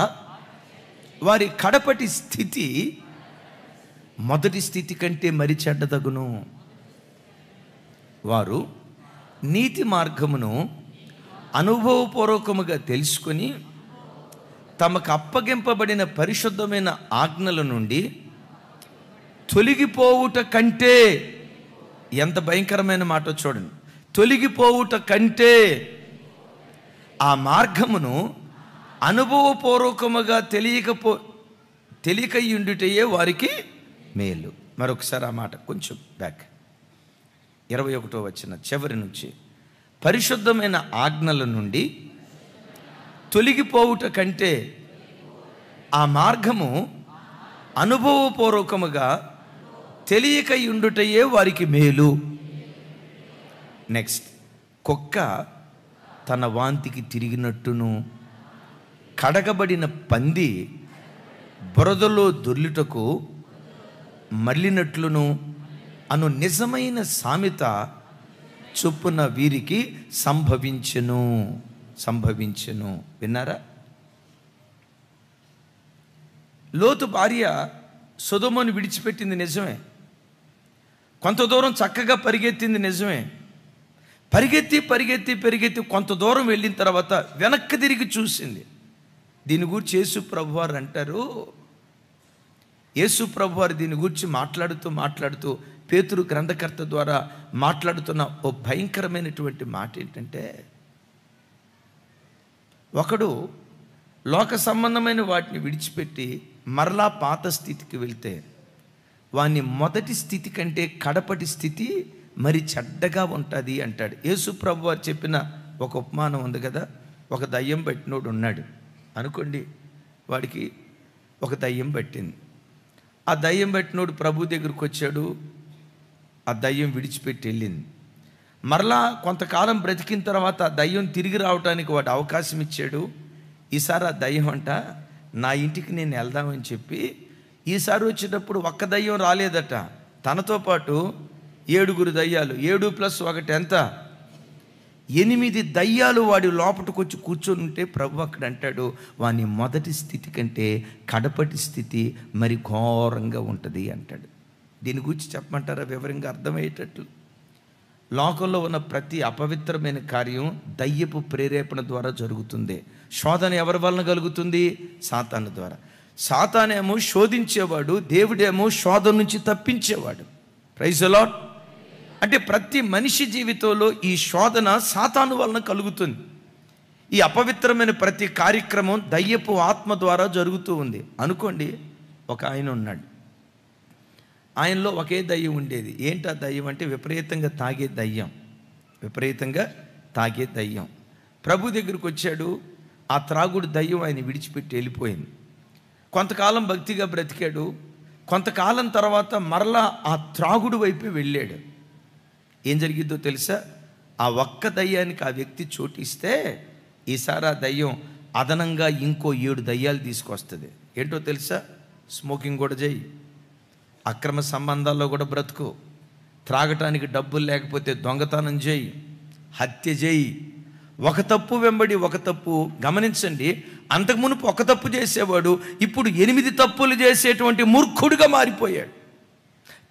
వారి కడపటి స్థితి మొదటి స్థితి కంటే మరి చెడ్డదగును. వారు నీతి మార్గమును అనుభవపూర్వకముగా తెలుసుకొని తమకు అప్పగింపబడిన పరిశుద్ధమైన ఆజ్ఞల నుండి తొలగిపోవుట కంటే, ఎంత భయంకరమైన మాట చూడండి, తొలగిపోవుట కంటే ఆ మార్గమును అనుభవపూర్వకముగా తెలియకయుండుటయే వారికి మేలు. మరొకసారి ఆ మాట కొంచెం బ్యాక్, 21వ వచనం చివరి నుంచి. పరిశుద్ధమైన ఆజ్ఞల నుండి తొలగిపోవుట కంటే ఆ మార్గము అనుభవపూర్వకముగా తెలియకయుండుటయే వారికి మేలు. నెక్స్ట్, కుక్క తన వాంతికి తిరిగినట్టును కడగబడిన పంది బురదలో దొర్లుటకు మళ్ళినట్లును అను నిజమైన సామెత చొప్పున వీరికి సంభవించెను. విన్నారా? లోతు భార్య సొదొమను విడిచిపెట్టింది నిజమే, కొంత దూరం చక్కగా పరిగెత్తింది నిజమే. పరిగెత్తి కొంత దూరం వెళ్ళిన తర్వాత వెనక్కి తిరిగి చూసింది. దీని గురించి యేసు ప్రభువారు అంటారు, యేసు ప్రభువారు దీని గురించి మాట్లాడుతూ పేతురు గ్రంథకర్త ద్వారా మాట్లాడుతున్న ఓ భయంకరమైనటువంటి మాట ఏంటంటే, ఒకడు లోక సంబంధమైన వాటిని విడిచిపెట్టి మరలా పాత స్థితికి వెళ్తే వాని మొదటి స్థితి కంటే కడపటి స్థితి మరి చెడ్డగా ఉంటుంది అంటాడు. యేసు ప్రభువారు చెప్పిన ఒక ఉపమానం ఉంది కదా. ఒక దయ్యం పట్టినోడు ఉన్నాడు అనుకోండి, వాడికి ఒక దయ్యం పట్టింది. ఆ దయ్యం పట్టినోడు ప్రభు దగ్గరికి వచ్చాడు, ఆ దయ్యం విడిచిపెట్టి వెళ్ళింది. మరలా కొంతకాలం బ్రతికిన తర్వాత ఆ దయ్యం తిరిగి రావడానికి వాడు అవకాశం ఇచ్చాడు. ఈసారి ఆ దయ్యం అంట, నా ఇంటికి నేను వెళ్దామని చెప్పి ఈసారి వచ్చేటప్పుడు ఒక్క దయ్యం రాలేదట, తనతో పాటు 7 దయ్యాలు, 7+1 ఎంత, 8 దయ్యాలు వాడి లోపలికి వచ్చి కూర్చొని ఉంటే ప్రభు అక్కడ అంటాడు, వాని మొదటి స్థితి కంటే కడపటి స్థితి మరి ఘోరంగా ఉంటుంది అంటాడు. దీని గురించి చెప్పమంటారా వివరంగా అర్థమయ్యేటట్లు? లోకంలో ఉన్న ప్రతి అపవిత్రమైన కార్యం దయ్యపు ప్రేరేపణ ద్వారా జరుగుతుంది. శోధన ఎవరి వలన కలుగుతుంది? సాతాను ద్వారా. సాతానేమో శోధించేవాడు, దేవుడేమో శోధన నుంచి తప్పించేవాడు. Praise the lord. అంటే ప్రతి మనిషి జీవితంలో ఈ శోధన సాతాను వలన కలుగుతుంది. ఈ అపవిత్రమైన ప్రతి కార్యక్రమం దయ్యపు ఆత్మ ద్వారా జరుగుతూ ఉంది అనుకోండి. ఒక ఆయన ఉన్నాడు, ఆయనలో ఒకే దయ్యం ఉండేది. ఏంటా దయ్యం అంటే విపరీతంగా తాగే దయ్యం. విపరీతంగా తాగే దయ్యం. ప్రభు దగ్గరికి వచ్చాడు. ఆ త్రాగుడు దయ్యం ఆయన విడిచిపెట్టి వెళ్ళిపోయింది. కొంతకాలం భక్తిగా బ్రతికాడు. కొంతకాలం తర్వాత మరలా ఆ త్రాగుడు వైపే వెళ్ళాడు. ఏం జరిగిద్దో తెలుసా? ఆ ఒక్క దయ్యానికి ఆ వ్యక్తి చోటిస్తే ఈసారి ఆ దయ్యం అదనంగా ఇంకో 7 దయ్యాలు తీసుకొస్తుంది. ఏంటో తెలుసా? స్మోకింగ్ కూడా చేయి, అక్రమ సంబంధాల్లో కూడా బ్రతుకు, త్రాగటానికి డబ్బులు లేకపోతే దొంగతనం చేయి, హత్య చేయి, ఒక తప్పు వెంబడి ఒక తప్పు. గమనించండి, అంతకు మునుపు ఒక తప్పు చేసేవాడు ఇప్పుడు 8 తప్పులు చేసేటువంటి మూర్ఖుడిగా మారిపోయాడు.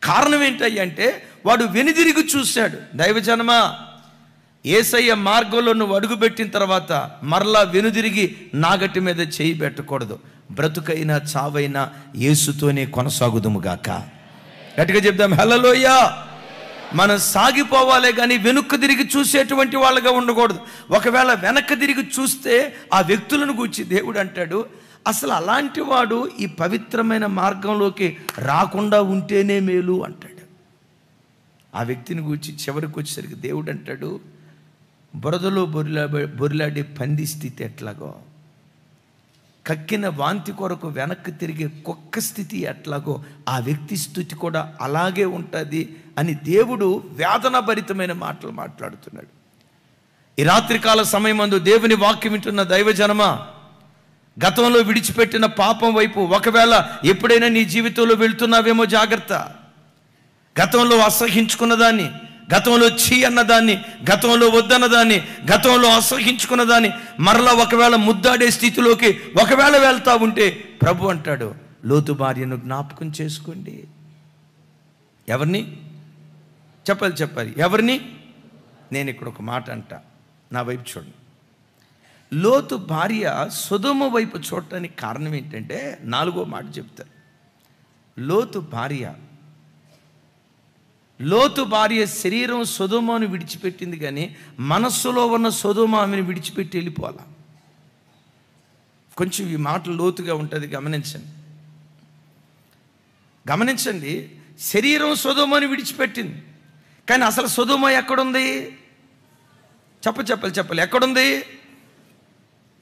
కారణం ఏంటంటే వాడు వెనుదిరిగి చూశాడు. దైవజనమా, యేసయ్య మార్గంలో నువ్వు అడుగుపెట్టిన తర్వాత మరలా వెనుదిరిగి నాగటి మీద చేయి పెట్టకూడదు. బ్రతుకైనా చావైనా యేసుతోనే కొనసాగుదుముగాక. గట్టిగా చెప్దాం హల్లెలూయా. మనం సాగిపోవాలే కానీ వెనుక్కు తిరిగి చూసేటువంటి వాళ్ళగా ఉండకూడదు. ఒకవేళ వెనక్కి తిరిగి చూస్తే ఆ వ్యక్తులను గూర్చి దేవుడు అంటాడు, అసలు అలాంటి వాడు ఈ పవిత్రమైన మార్గంలోకి రాకుండా ఉంటేనే మేలు అంటాడు. ఆ వ్యక్తిని గూర్చి చివరికి వచ్చేసరికి దేవుడు అంటాడు, బురదలో బొరిలాడే పంది స్థితి ఎట్లాగో, కక్కిన వాంతి కొరకు వెనక్కి తిరిగే కుక్క స్థితి ఎట్లాగో ఆ వ్యక్తి స్థితి కూడా అలాగే ఉంటుంది అని దేవుడు వేదనాభరితమైన మాటలు మాట్లాడుతున్నాడు. ఈ రాత్రికాల సమయమందు దేవుని వాక్యం వింటున్న దైవజనమా, గతంలో విడిచిపెట్టిన పాపం వైపు ఒకవేళ ఎప్పుడైనా నీ జీవితంలో వెళ్తున్నావేమో జాగ్రత్త. గతంలో అసహించుకున్న దాన్ని, గతంలో ఛీ అన్నదాన్ని, గతంలో వద్దన్నదాన్ని, గతంలో అసహించుకున్న దాన్ని మరలా ఒకవేళ ముద్దాడే స్థితిలోకి ఒకవేళ వెళ్తా ఉంటే ప్రభు అంటాడు, లోతు భార్యను జ్ఞాపకం చేసుకోండి. ఎవరిని? చెప్పాలి ఎవరిని? నేను ఇక్కడ ఒక మాట అంట, నా వైపు చూడండి. లోతు భార్య సొదొమ వైపు చూడటానికి కారణం ఏంటంటే 4వ మాట చెప్తారు. లోతు భార్య శరీరం సొదొమను విడిచిపెట్టింది కానీ మనస్సులో ఉన్న సొదొమ ఆమెను విడిచిపెట్టి వెళ్ళిపోవాలా. కొంచెం ఈ మాటలు లోతుగా ఉంటుంది, గమనించండి. శరీరం సొదొమను విడిచిపెట్టింది కానీ అసలు సొదొమ ఎక్కడుంది? చెప్పాలి ఎక్కడుంది?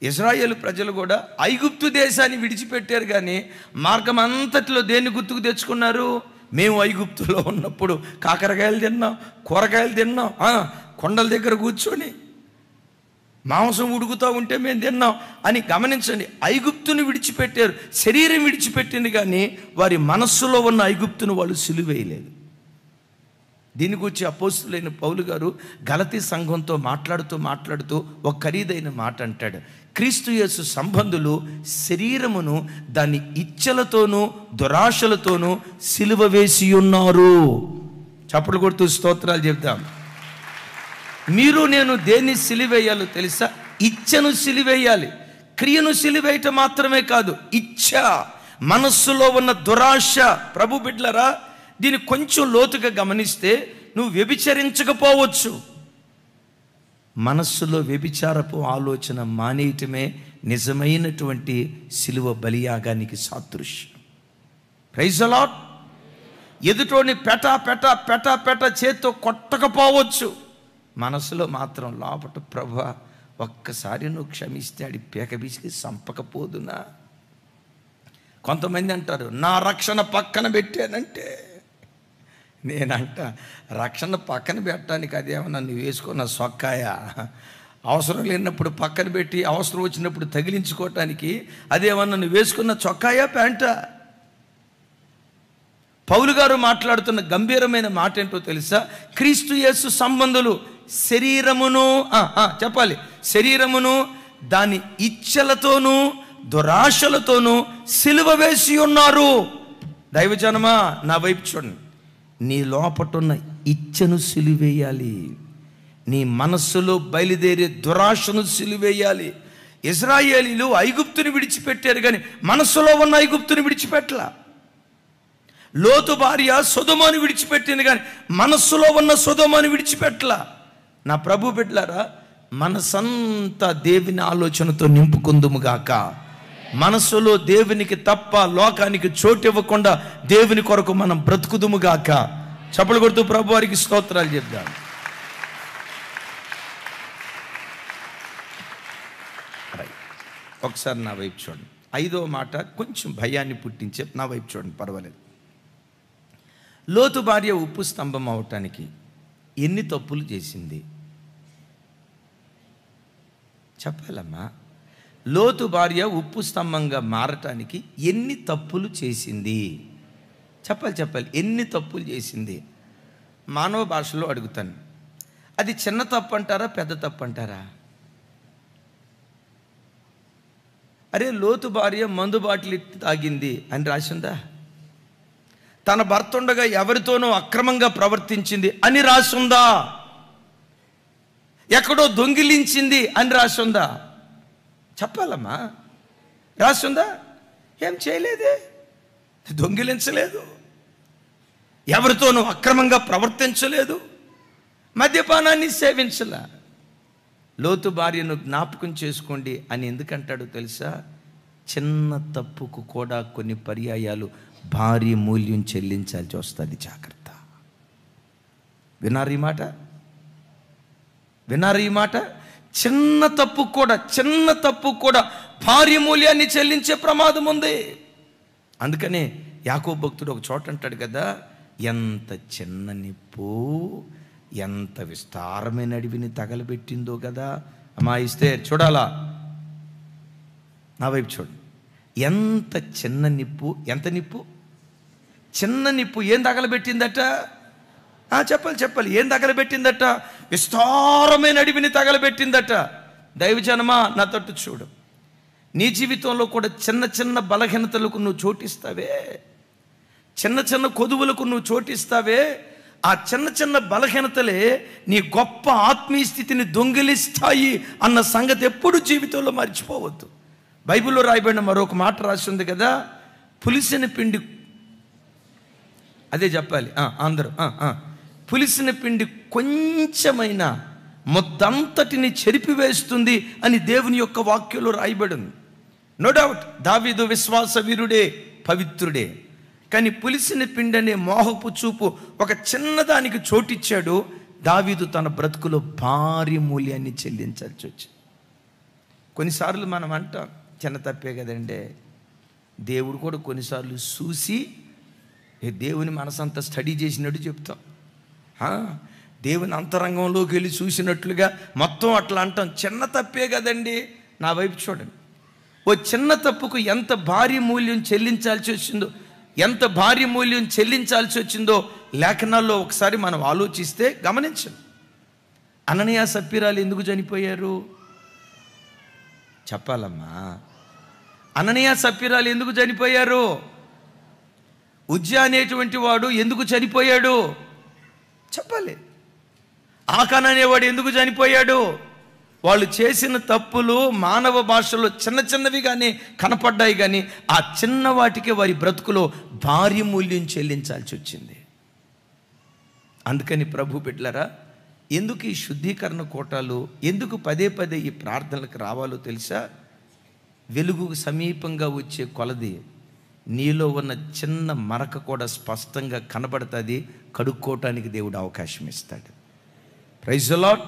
ఇశ్రాయేలు ప్రజలు కూడా ఐగుప్తు దేశాన్ని విడిచిపెట్టారు కానీ మార్గం అంతటిలో దేన్ని గుర్తుకు తెచ్చుకున్నారు? మేము ఐగుప్తులో ఉన్నప్పుడు కాకరకాయలు తిన్నాం, కూరగాయలు తిన్నాం, కొండల దగ్గర కూర్చొని మాంసం ఉడుకుతూ ఉంటే మేము తిన్నాం అని. గమనించండి, ఐగుప్తుని విడిచిపెట్టారు, శరీరం విడిచిపెట్టింది కానీ వారి మనస్సులో ఉన్న ఐగుప్తును వాళ్ళు సిలువేయలేదు. దీని గురించి అపోస్తులైన పౌలు గారు గలతీ సంఘంతో మాట్లాడుతూ ఒక ఖరీదైన మాట అంటాడు, క్రీస్తు యేసు సంబంధులు శరీరమును దాని ఇచ్చలతోనూ దురాశలతోనూ సిలువ వేసి ఉన్నారు. చప్పట్లు కొడుతూ స్తోత్రాలు చెప్తాం. మీరు నేను దేన్ని సిలివేయాలో తెలుసా? ఇచ్చను సిలివేయాలి. క్రియను సిలివేయటం మాత్రమే కాదు, ఇచ్చ, మనస్సులో ఉన్న దురాశ. ప్రభు బిడ్డలారా, దీన్ని కొంచెం లోతుగా గమనిస్తే నువ్వు వ్యభిచరించకపోవచ్చు. మనస్సులో వ్యభిచారపు ఆలోచన మానేయటమే నిజమైనటువంటి సిలువ బలియాగానికి సాదృశ్యం. Praise the Lord. ఎదుటోని పెట చేత్తో కొట్టకపోవచ్చు, మనసులో మాత్రం లోపట ప్రభువా ఒక్కసారి నువ్వు క్షమిస్తే అడి పేకబీసికి సంపకపోదునా. కొంతమంది అంటారు నా రక్షణ పక్కన పెట్టానంటే, నేనంట రక్షణ పక్కన పెట్టడానికి అదేమన్నా నువ్వు వేసుకున్న సొక్కాయా? అవసరం లేనప్పుడు పక్కన పెట్టి అవసరం వచ్చినప్పుడు తగిలించుకోవటానికి అదేమన్నా నువ్వు వేసుకున్న చొక్కాయా, ప్యాంటా? పౌలు గారు మాట్లాడుతున్న గంభీరమైన మాట ఏంటో తెలుసా? క్రీస్తు యేసు సంబంధులు శరీరమును శరీరమును దాని ఇచ్చలతోనూ దురాశలతోనూ సిలువ వేసి ఉన్నారు. దైవజనమా, నా వైపు చూడండి. నీ లోపటున్న ఇచ్చను సిలువేయాలి, నీ మనస్సులో బయలుదేరే దురాశను సిలువేయాలి. ఇశ్రాయేలీలు ఐగుప్తుని విడిచిపెట్టారు కానీ మనస్సులో ఉన్న ఐగుప్తుని విడిచిపెట్టలా. లోతు భార్య సొదొమను విడిచిపెట్టింది కానీ మనస్సులో ఉన్న సొదొమను విడిచిపెట్టలా. నా ప్రభు బిడ్డలారా, మనసంతా దేవుని ఆలోచనతో నింపుకుందుముగాక. మనసులో దేవునికి తప్ప లోకానికి చోటు ఇవ్వకుండా దేవుని కొరకు మనం బ్రతుకుదుముగాక. చప్పలు కొడుతూ ప్రభు వారికి స్తోత్రాలు చెప్దాం. ఒకసారి నా వైపు చూడండి. 5వ మాట కొంచెం భయాన్ని పుట్టించే, నా వైపు చూడండి, పర్వాలేదు. లోతు భార్య ఉప్పు స్తంభం అవటానికి ఎన్ని తప్పులు చేసింది చెప్పాలమ్మా. లోతు భార్య ఉప్పు స్తంభంగా మారటానికి ఎన్ని తప్పులు చేసింది చెప్పాలి. ఎన్ని తప్పులు చేసింది? మానవ భాషలో అడుగుతాను, అది చిన్న తప్పు అంటారా, పెద్ద తప్పు అంటారా? అరే, లోతు భార్య మందు బాటిల్ తాగింది అని రాసిందా? తన భర్త ఉండగా ఎవరితోనో అక్రమంగా ప్రవర్తించింది అని రాసుందా? ఎక్కడో దొంగిలించింది అని రాసుందా? చెప్పాలమ్మా, రాసుందా? ఏం చేయలేదే, దొంగిలించలేదు, ఎవరితోనూ అక్రమంగా ప్రవర్తించలేదు, మద్యపానాన్ని సేవించలా. లోతు భార్యను జ్ఞాపకం చేసుకోండి అని ఎందుకంటాడో తెలుసా? చిన్న తప్పుకు కూడా కొన్ని పర్యాయాలు భారీ మూల్యం చెల్లించాల్సి వస్తుంది. జాగ్రత్త. విన్నారు ఈ మాట? చిన్న తప్పు కూడా భారీ మూల్యాన్ని చెల్లించే ప్రమాదం ఉంది. అందుకనే యాకోబు భక్తుడు ఒక చోట అంటాడు కదా, ఎంత చిన్న నిప్పు ఎంత విస్తారమైన అడవిని తగలబెట్టిందో కదా. అమ్మా ఇస్తే చూడాలా, నా వైపు చూడు. ఎంత చిన్న నిప్పు, చిన్న నిప్పు ఏం తగలబెట్టిందట? చెప్పాలి. ఏం తగలబెట్టిందట? విస్తారమైన అడవిని తగలబెట్టిందట. దైవజనమా, నా తట్టు చూడు. నీ జీవితంలో కూడా చిన్న చిన్న బలహీనతలకు నువ్వు చోటిస్తావే, చిన్న కొదువులకు నువ్వు చోటిస్తావే. ఆ చిన్న బలహీనతలే నీ గొప్ప ఆత్మీయ స్థితిని దొంగిలిస్తాయి అన్న సంగతి ఎప్పుడు జీవితంలో మర్చిపోవద్దు. బైబిల్లో రాయబడిన మరొక మాట రాసి ఉంది కదా, పులిసిన పిండి, అదే చెప్పాలి అందరూ, పులిసిన పిండి కొంచెమైన మొత్తంతటిని చెరిపివేస్తుంది అని దేవుని యొక్క వాక్యంలో రాయబడింది. నో డౌట్ దావీదు విశ్వాస వీరుడే, పవిత్రుడే. కానీ పులిసిన పిండి అనే మోహపు చూపు ఒక చిన్నదానికి చోటిచ్చాడు. దావీదు తన బ్రతుకులో భారీ మూల్యాన్ని చెల్లించాల్సి వచ్చింది. కొన్నిసార్లు మనం అంటాం, చిన్న తప్పే కదండి. దేవుడు కూడా కొన్నిసార్లు చూసి దేవుని మనసంతా స్టడీ చేసినట్టు చెప్తాం. దేవుని అంతరంగంలోకి వెళ్ళి చూసినట్లుగా మొత్తం అట్లా అంటాం. చిన్న తప్పే కదండి. నా వైపు చూడండి. ఓ చిన్న తప్పుకు ఎంత భారీ మూల్యం చెల్లించాల్సి వచ్చిందో లేఖనాల్లో ఒకసారి మనం ఆలోచిస్తే గమనించండి. అననీయ సప్పీరాలు ఎందుకు చనిపోయారు చెప్పాలమ్మా. అననీయ సప్పీరాలు ఎందుకు చనిపోయారు? ఉజ్జా అనేటువంటి వాడు ఎందుకు చనిపోయాడు చెప్పాలి. ఆకాన్ అనేవాడు ఎందుకు చనిపోయాడు? వాళ్ళు చేసిన తప్పులు మానవ భాషలో చిన్నవిగానే కనపడ్డాయి, కానీ ఆ చిన్న వాటికే వారి బ్రతుకులో భారీ మూల్యం చెల్లించాల్సి వచ్చింది. అందుకని ప్రభు బిడ్డలారా, ఎందుకు ఈ శుద్ధీకరణ కోటాలు, ఎందుకు పదే ఈ ప్రార్థనలకు రావాలో తెలుసా? వెలుగుకు సమీపంగా వచ్చే కొలది నీలో ఉన్న చిన్న మరక కూడా స్పష్టంగా కనబడుతుంది. కడుక్కోవటానికి దేవుడు అవకాశం ఇస్తాడు. Praise the lord.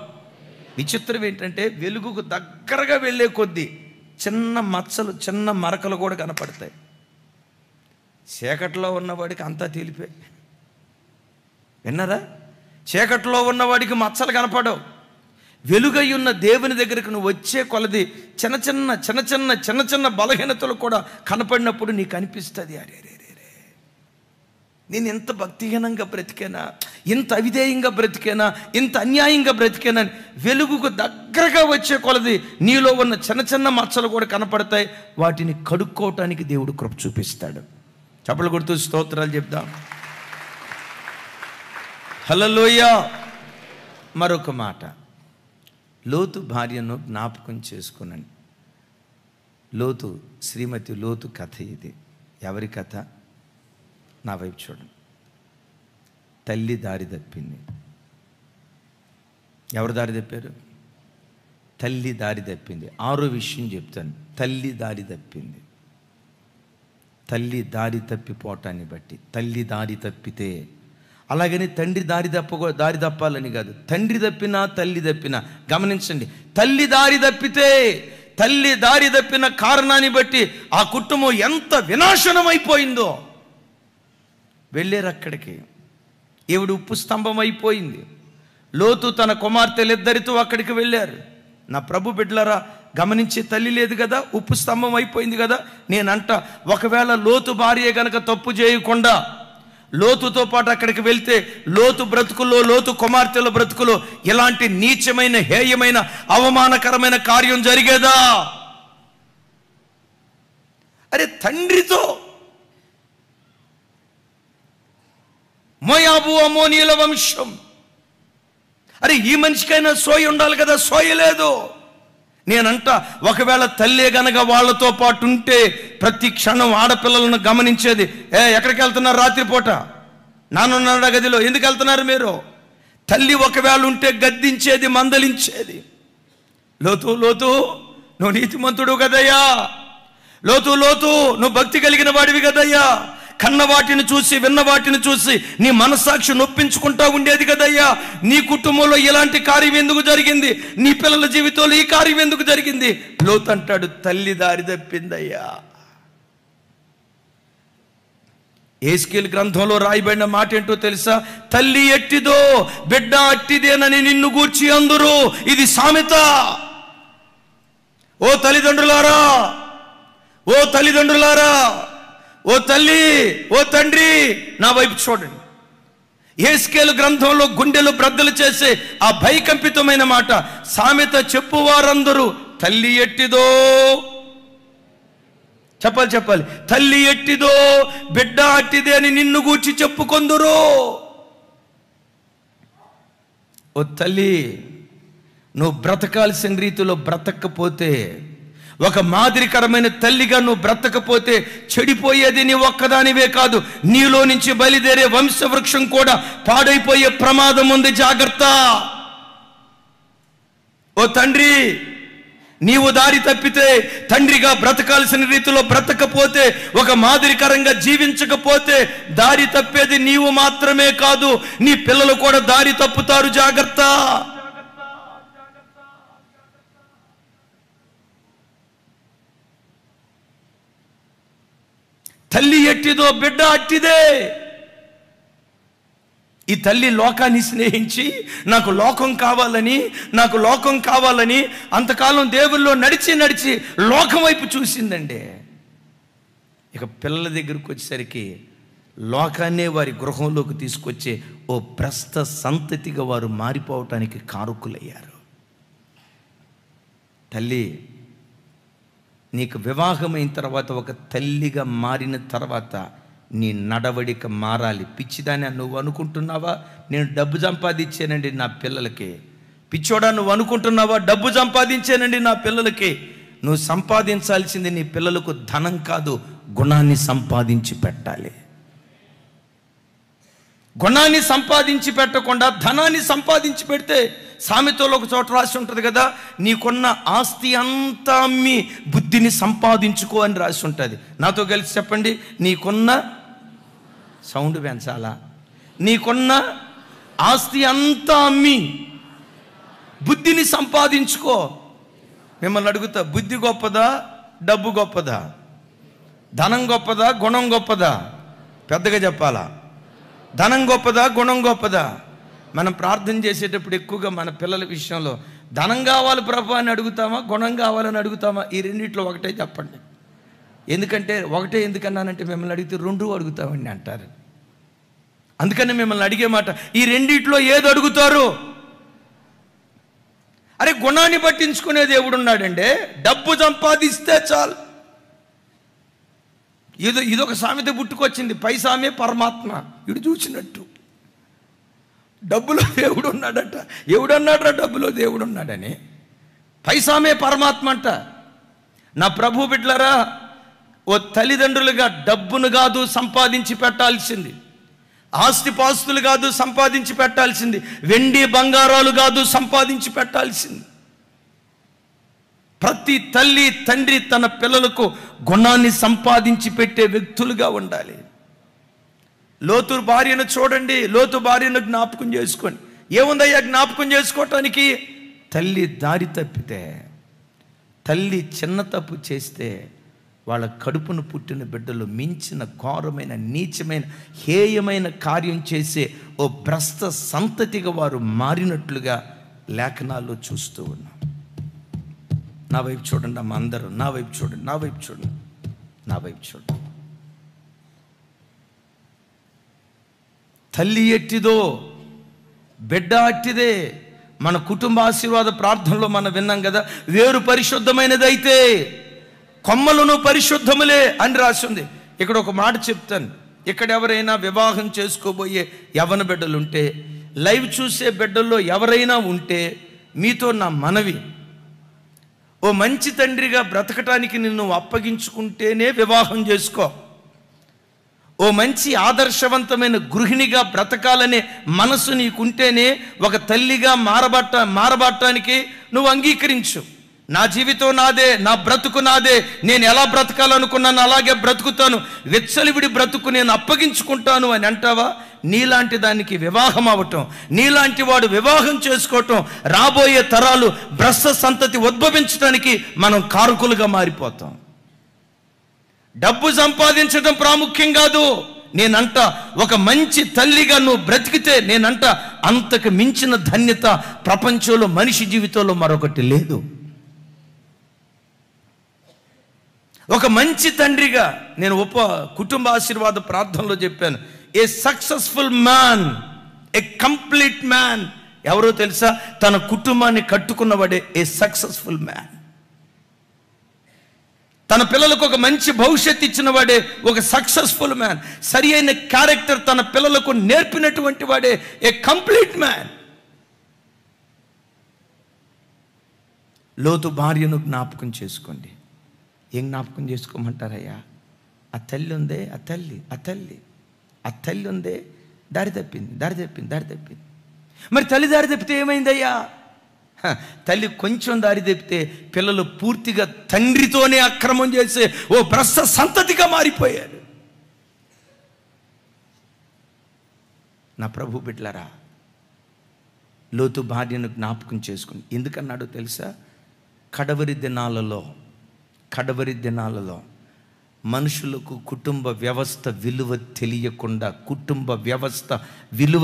విచిత్రం ఏంటంటే, వెలుగుకు దగ్గరగా వెళ్ళే కొద్దీ చిన్న మచ్చలు, చిన్న మరకలు కూడా కనపడతాయి. చీకట్లో ఉన్నవాడికి అంతా తేలిపోయి, విన్నారా? చీకట్లో ఉన్నవాడికి మచ్చలు కనపడవు. వెలుగై ఉన్న దేవుని దగ్గరకు నువ్వు వచ్చే కొలది చిన్న చిన్న బలహీనతలు కూడా కనపడినప్పుడు నీకు అనిపిస్తుంది, అరే నేను ఎంత భక్తిహీనంగా బ్రతికానా, ఇంత అవిధేయంగా బ్రతికానా, ఇంత అన్యాయంగా బ్రతికానా. వెలుగుకు దగ్గరగా వచ్చే కొలది నీలో ఉన్న చిన్న మచ్చలు కూడా కనపడతాయి. వాటిని కడుక్కోవటానికి దేవుడు కృప చూపిస్తాడు. చప్పలు కొడుతూ స్తోత్రాలు చెప్దాం. హల్లెలూయా. మరొక మాట, లోతు భార్యను జ్ఞాపకం చేసుకునండి. శ్రీమతి లోతు కథ ఇది. ఎవరి కథ? నా వైపు చూడండి. తల్లి దారి తప్పింది. ఎవరు దారి తప్పారు? తల్లి దారి తప్పింది. 6వ విషయం చెప్తాను. తల్లి దారి తప్పింది. తల్లి దారి తప్పిపోవటాన్ని బట్టి. తల్లి దారి తప్పితే, అలాగని తండ్రి దారి తప్పాలని కాదు, తండ్రి తప్పినా తల్లి తప్పినా. గమనించండి, తల్లి దారి తప్పిన కారణాన్ని బట్టి ఆ కుటుంబం ఎంత వినాశనం అయిపోయిందో. వెళ్ళారు అక్కడికి, ఈవిడ ఉప్పు స్తంభం అయిపోయింది. లోతు తన కుమార్తెలిద్దరితో అక్కడికి వెళ్ళారు. నా ప్రభు బిడ్డలారా, గమనించే తల్లి లేదు కదా, ఉప్పు స్తంభం అయిపోయింది కదా. నేనంట, ఒకవేళ లోతు భార్య గనక తప్పు చేయకుండా లోతుతో పాటు అక్కడికి వెళ్తే, లోతు బ్రతుకుల్లో, లోతు కుమార్తెల బ్రతుకులో ఇలాంటి నీచమైన, హేయమైన, అవమానకరమైన కార్యం జరిగేదా? అరే, తండ్రితో మోయాబు అమ్మోనీయుల వంశం. అరే, ఈ మనిషికైనా సోయి ఉండాలి కదా, సోయలేదు. నేనంట, ఒకవేళ తల్లే గనక వాళ్ళతో పాటు ఉంటే ప్రతి క్షణం ఆడపిల్లలను గమనించేది. ఎక్కడికి వెళ్తున్నారు రాత్రిపూట? నానున్నాడు గదిలో, ఎందుకు వెళ్తున్నారు మీరు? తల్లి ఒకవేళ ఉంటే గద్దించేది, మందలించేది. లోతు నువ్వు నీతిమంతుడు కదయ్యా, లోతు నువ్వు భక్తి కలిగిన వాడివి కదయ్యా, కన్న వాటిని చూసి, విన్న వాటిని చూసి నీ మనస్సాక్షి నొప్పించుకుంటా ఉండేది కదయ్యా. నీ కుటుంబంలో ఇలాంటి కార్యం ఎందుకు జరిగింది? నీ పిల్లల జీవితంలో ఈ కార్యం ఎందుకు జరిగింది? లోతు అంటాడు, తల్లి దారి తప్పిందయ్యా. యేస్కేలు గ్రంథంలో రాయబడిన మాట ఏంటో తెలుసా? తల్లి ఎట్టిదో బిడ్డ అట్టిదేనని నిన్ను గూర్చి అందురు. ఇది సామెత. ఓ తల్లిదండ్రులారా, ఓ తల్లి, ఓ తండ్రి, నా వైపు చూడండి. యేస్కేలు గ్రంథంలో గుండెలు బ్రద్దలు చేసే ఆ భయకంపితమైన మాట, సామెత చెప్పువారందరూ తల్లి ఎట్టిదో, చెప్పాలి, తల్లి ఎట్టిదో బిడ్డ అట్టిదే అని నిన్ను గూర్చి చెప్పుకొందురు. ఓ తల్లి, నువ్వు బ్రతకాల్సిన రీతిలో బ్రతకపోతే, ఒక మాదిరికరమైన తల్లిగా నువ్వు బ్రతకపోతే చెడిపోయేది నీ ఒక్కదానివే కాదు, నీలో నుంచి బయలుదేరే వంశవృక్షం కూడా పాడైపోయే ప్రమాదం ఉంది. జాగ్రత్త. ఓ తండ్రి, నీవు దారి తప్పితే, తండ్రిగా బ్రతకాల్సిన రీతిలో బ్రతకపోతే, ఒక మాదిరికరంగా జీవించకపోతే దారి తప్పేది నీవు మాత్రమే కాదు, నీ పిల్లలు కూడా దారి తప్పుతారు. జాగ్రత్త. తల్లి ఎట్టిదో బిడ్డ అట్టిదే. ఈ తల్లి లోకాన్ని స్నేహించి నాకు లోకం కావాలని అంతకాలం దేవుల్లో నడిచి లోకం వైపు చూసిందండి. ఇక పిల్లల దగ్గరకు వచ్చేసరికి లోకాన్నే వారి గృహంలోకి తీసుకొచ్చే ఓ భ్రష్ట సంతతిగా వారు మారిపోవటానికి కారకులయ్యారు. తల్లి, నీకు వివాహమైన తర్వాత, ఒక తల్లిగా మారిన తర్వాత నీ నడవడిక మారాలి. పిచ్చిదాన్ని నువ్వు అనుకుంటున్నావా? నేను డబ్బు సంపాదించానండి నా పిల్లలకి. పిచ్చోడా, నువ్వు అనుకుంటున్నావా? డబ్బు సంపాదించానండి నా పిల్లలకి. నువ్వు సంపాదించాల్సింది నీ పిల్లలకు ధనం కాదు, గుణాన్ని సంపాదించి పెట్టాలి. గుణాన్ని సంపాదించి పెట్టకుండా ధనాన్ని సంపాదించి పెడితే, సామెతలో ఒక చోట రాసి ఉంటుంది కదా, నీకున్న ఆస్తి అంతా అమ్మి బుద్ధిని సంపాదించుకో అని రాసి ఉంటుంది. నాతో కలిసి చెప్పండి, నీకున్న సౌండ్ పెంచాలా? నీకున్న ఆస్తి అంతా అమ్మి బుద్ధిని సంపాదించుకో. మిమ్మల్ని అడుగుతా, బుద్ధి గొప్పదా, డబ్బు గొప్పదా? ధనం గొప్పదా, గుణం గొప్పదా? పెద్దగా చెప్పాలా? ధనం గొప్పదా, గుణం గొప్పదా? మనం ప్రార్థన చేసేటప్పుడు ఎక్కువగా మన పిల్లల విషయంలో ధనం కావాలి ప్రభు అని అడుగుతామా, గుణం కావాలని అడుగుతామా? ఈ రెండిట్లో ఒకటే చెప్పండి. ఎందుకంటే ఒకటే ఎందుకన్నానంటే, మిమ్మల్ని అడిగితే రెండు అడుగుతామండి అంటారు. అందుకని మిమ్మల్ని అడిగే మాట, ఈ రెండిట్లో ఏది అడుగుతారు? అరే, గుణాన్ని పట్టించుకునే దేవుడు ఉన్నాడండి. డబ్బు సంపాదిస్తే చాలు. ఇదొక సామెత పుట్టుకొచ్చింది, పైసామే పరమాత్మ. ఇడు చూసినట్టు డబ్బులో దేవుడు ఉన్నాడట. ఎవడన్నాడ్రా డబ్బులో దేవుడు ఉన్నాడని? పైసామే పరమాత్మ అంట. నా ప్రభు బిడ్డలారా, ఓ తల్లిదండ్రులుగా డబ్బును కాదు సంపాదించి పెట్టాల్సింది, ఆస్తిపాస్తులు కాదు సంపాదించి పెట్టాల్సింది, వెండి బంగారాలు కాదు సంపాదించి పెట్టాల్సింది. ప్రతి తల్లి తండ్రి తన పిల్లలకు గుణాన్ని సంపాదించి పెట్టే వ్యక్తులుగా ఉండాలి. లోతు భార్యను చూడండి, లోతు భార్యను జ్ఞాపకం చేసుకోండి. ఏముందయ్యా జ్ఞాపకం చేసుకోవటానికి? తల్లి దారి తప్పితే, తల్లి చిన్న తప్పు చేస్తే వాళ్ళ కడుపును పుట్టిన బిడ్డలు మించిన ఘోరమైన నీచమైన హేయమైన కార్యం చేసే ఓ భ్రష్ట సంతతిగా వారు మారినట్లుగా లేఖనాల్లో చూస్తూ ఉన్నాం. నా వైపు చూడండి అమ్మ, అందరూ నా వైపు చూడండి, నా వైపు చూడండి, నా వైపు చూడండి. తల్లి ఎట్టిదో బిడ్డ అట్టిదే. మన కుటుంబ ఆశీర్వాద ప్రార్థనలో మనం విన్నాం కదా, వేరు పరిశుద్ధమైనదైతే కొమ్మలను పరిశుద్ధములే అని రాసింది. ఇక్కడ ఒక మాట చెప్తాను. ఇక్కడ ఎవరైనా వివాహం చేసుకోబోయే యవ్వన బిడ్డలుంటే, లైవ్ చూసే బిడ్డల్లో ఎవరైనా ఉంటే మీతో నా మనవి, ఓ మంచి తండ్రిగా బ్రతకటానికి నిన్ను అప్పగించుకుంటేనే వివాహం చేసుకో. ఓ మంచి ఆదర్శవంతమైన గృహిణిగా బ్రతకాలనే మనసు నీకుంటేనే ఒక తల్లిగా మారబట్టానికి నువ్వు అంగీకరించు. నా జీవితం నాదే, నా బ్రతుకు నాదే, నేను ఎలా బ్రతకాలనుకున్నాను అలాగే బ్రతుకుతాను, వెచ్చలివిడి బ్రతుకు నేను అప్పగించుకుంటాను అని అంటావా? నీలాంటి దానికి వివాహం అవటం, నీలాంటి వాడు వివాహం చేసుకోవటం, రాబోయే తరాలు భ్రష్ట సంతతి ఉద్భవించడానికి మనం కారకులుగా మారిపోతాం. డబ్బు సంపాదించడం ప్రాముఖ్యం కాదు. నేనంట ఒక మంచి తల్లిగా నువ్వు బ్రతికితే నేనంట అంతకు మించిన ధన్యత ప్రపంచంలో మనిషి జీవితంలో మరొకటి లేదు. ఒక మంచి తండ్రిగా నేను కుటుంబ ఆశీర్వాద ప్రార్థనలో చెప్పాను, a successful man, A complete man ఎవరో తెలుసా? తన కుటుంబాన్ని కట్టుకున్నవాడే ఏ సక్సెస్ఫుల్ మ్యాన్. తన పిల్లలకు ఒక మంచి భవిష్యత్తు ఇచ్చిన వాడే ఒక సక్సెస్ఫుల్ మ్యాన్. సరి అయిన క్యారెక్టర్ తన పిల్లలకు నేర్పినటువంటి వాడే ఏ కంప్లీట్ మ్యాన్. లోతు భార్యను జ్ఞాపకం చేసుకోండి. ఏం జ్ఞాపకం చేసుకోమంటారయ్యా? ఆ తల్లి ఉందే, ఆ తల్లి ఉందే దారి తప్పింది. మరి తల్లి దారి తప్పితే ఏమైందయ్యా? తల్లి కొంచెం దారి తప్పితే పిల్లలు పూర్తిగా తండ్రితోనే అక్రమం చేసే ఓ భ్రష్ట సంతతిగా మారిపోయారు. నా ప్రభు బిడ్డలారా, లోతు భార్యను జ్ఞాపకం చేసుకుని ఎందుకన్నాడో తెలుసా? కడవరి దినాలలో మనుషులకు కుటుంబ వ్యవస్థ విలువ తెలియకుండా, కుటుంబ వ్యవస్థ విలువ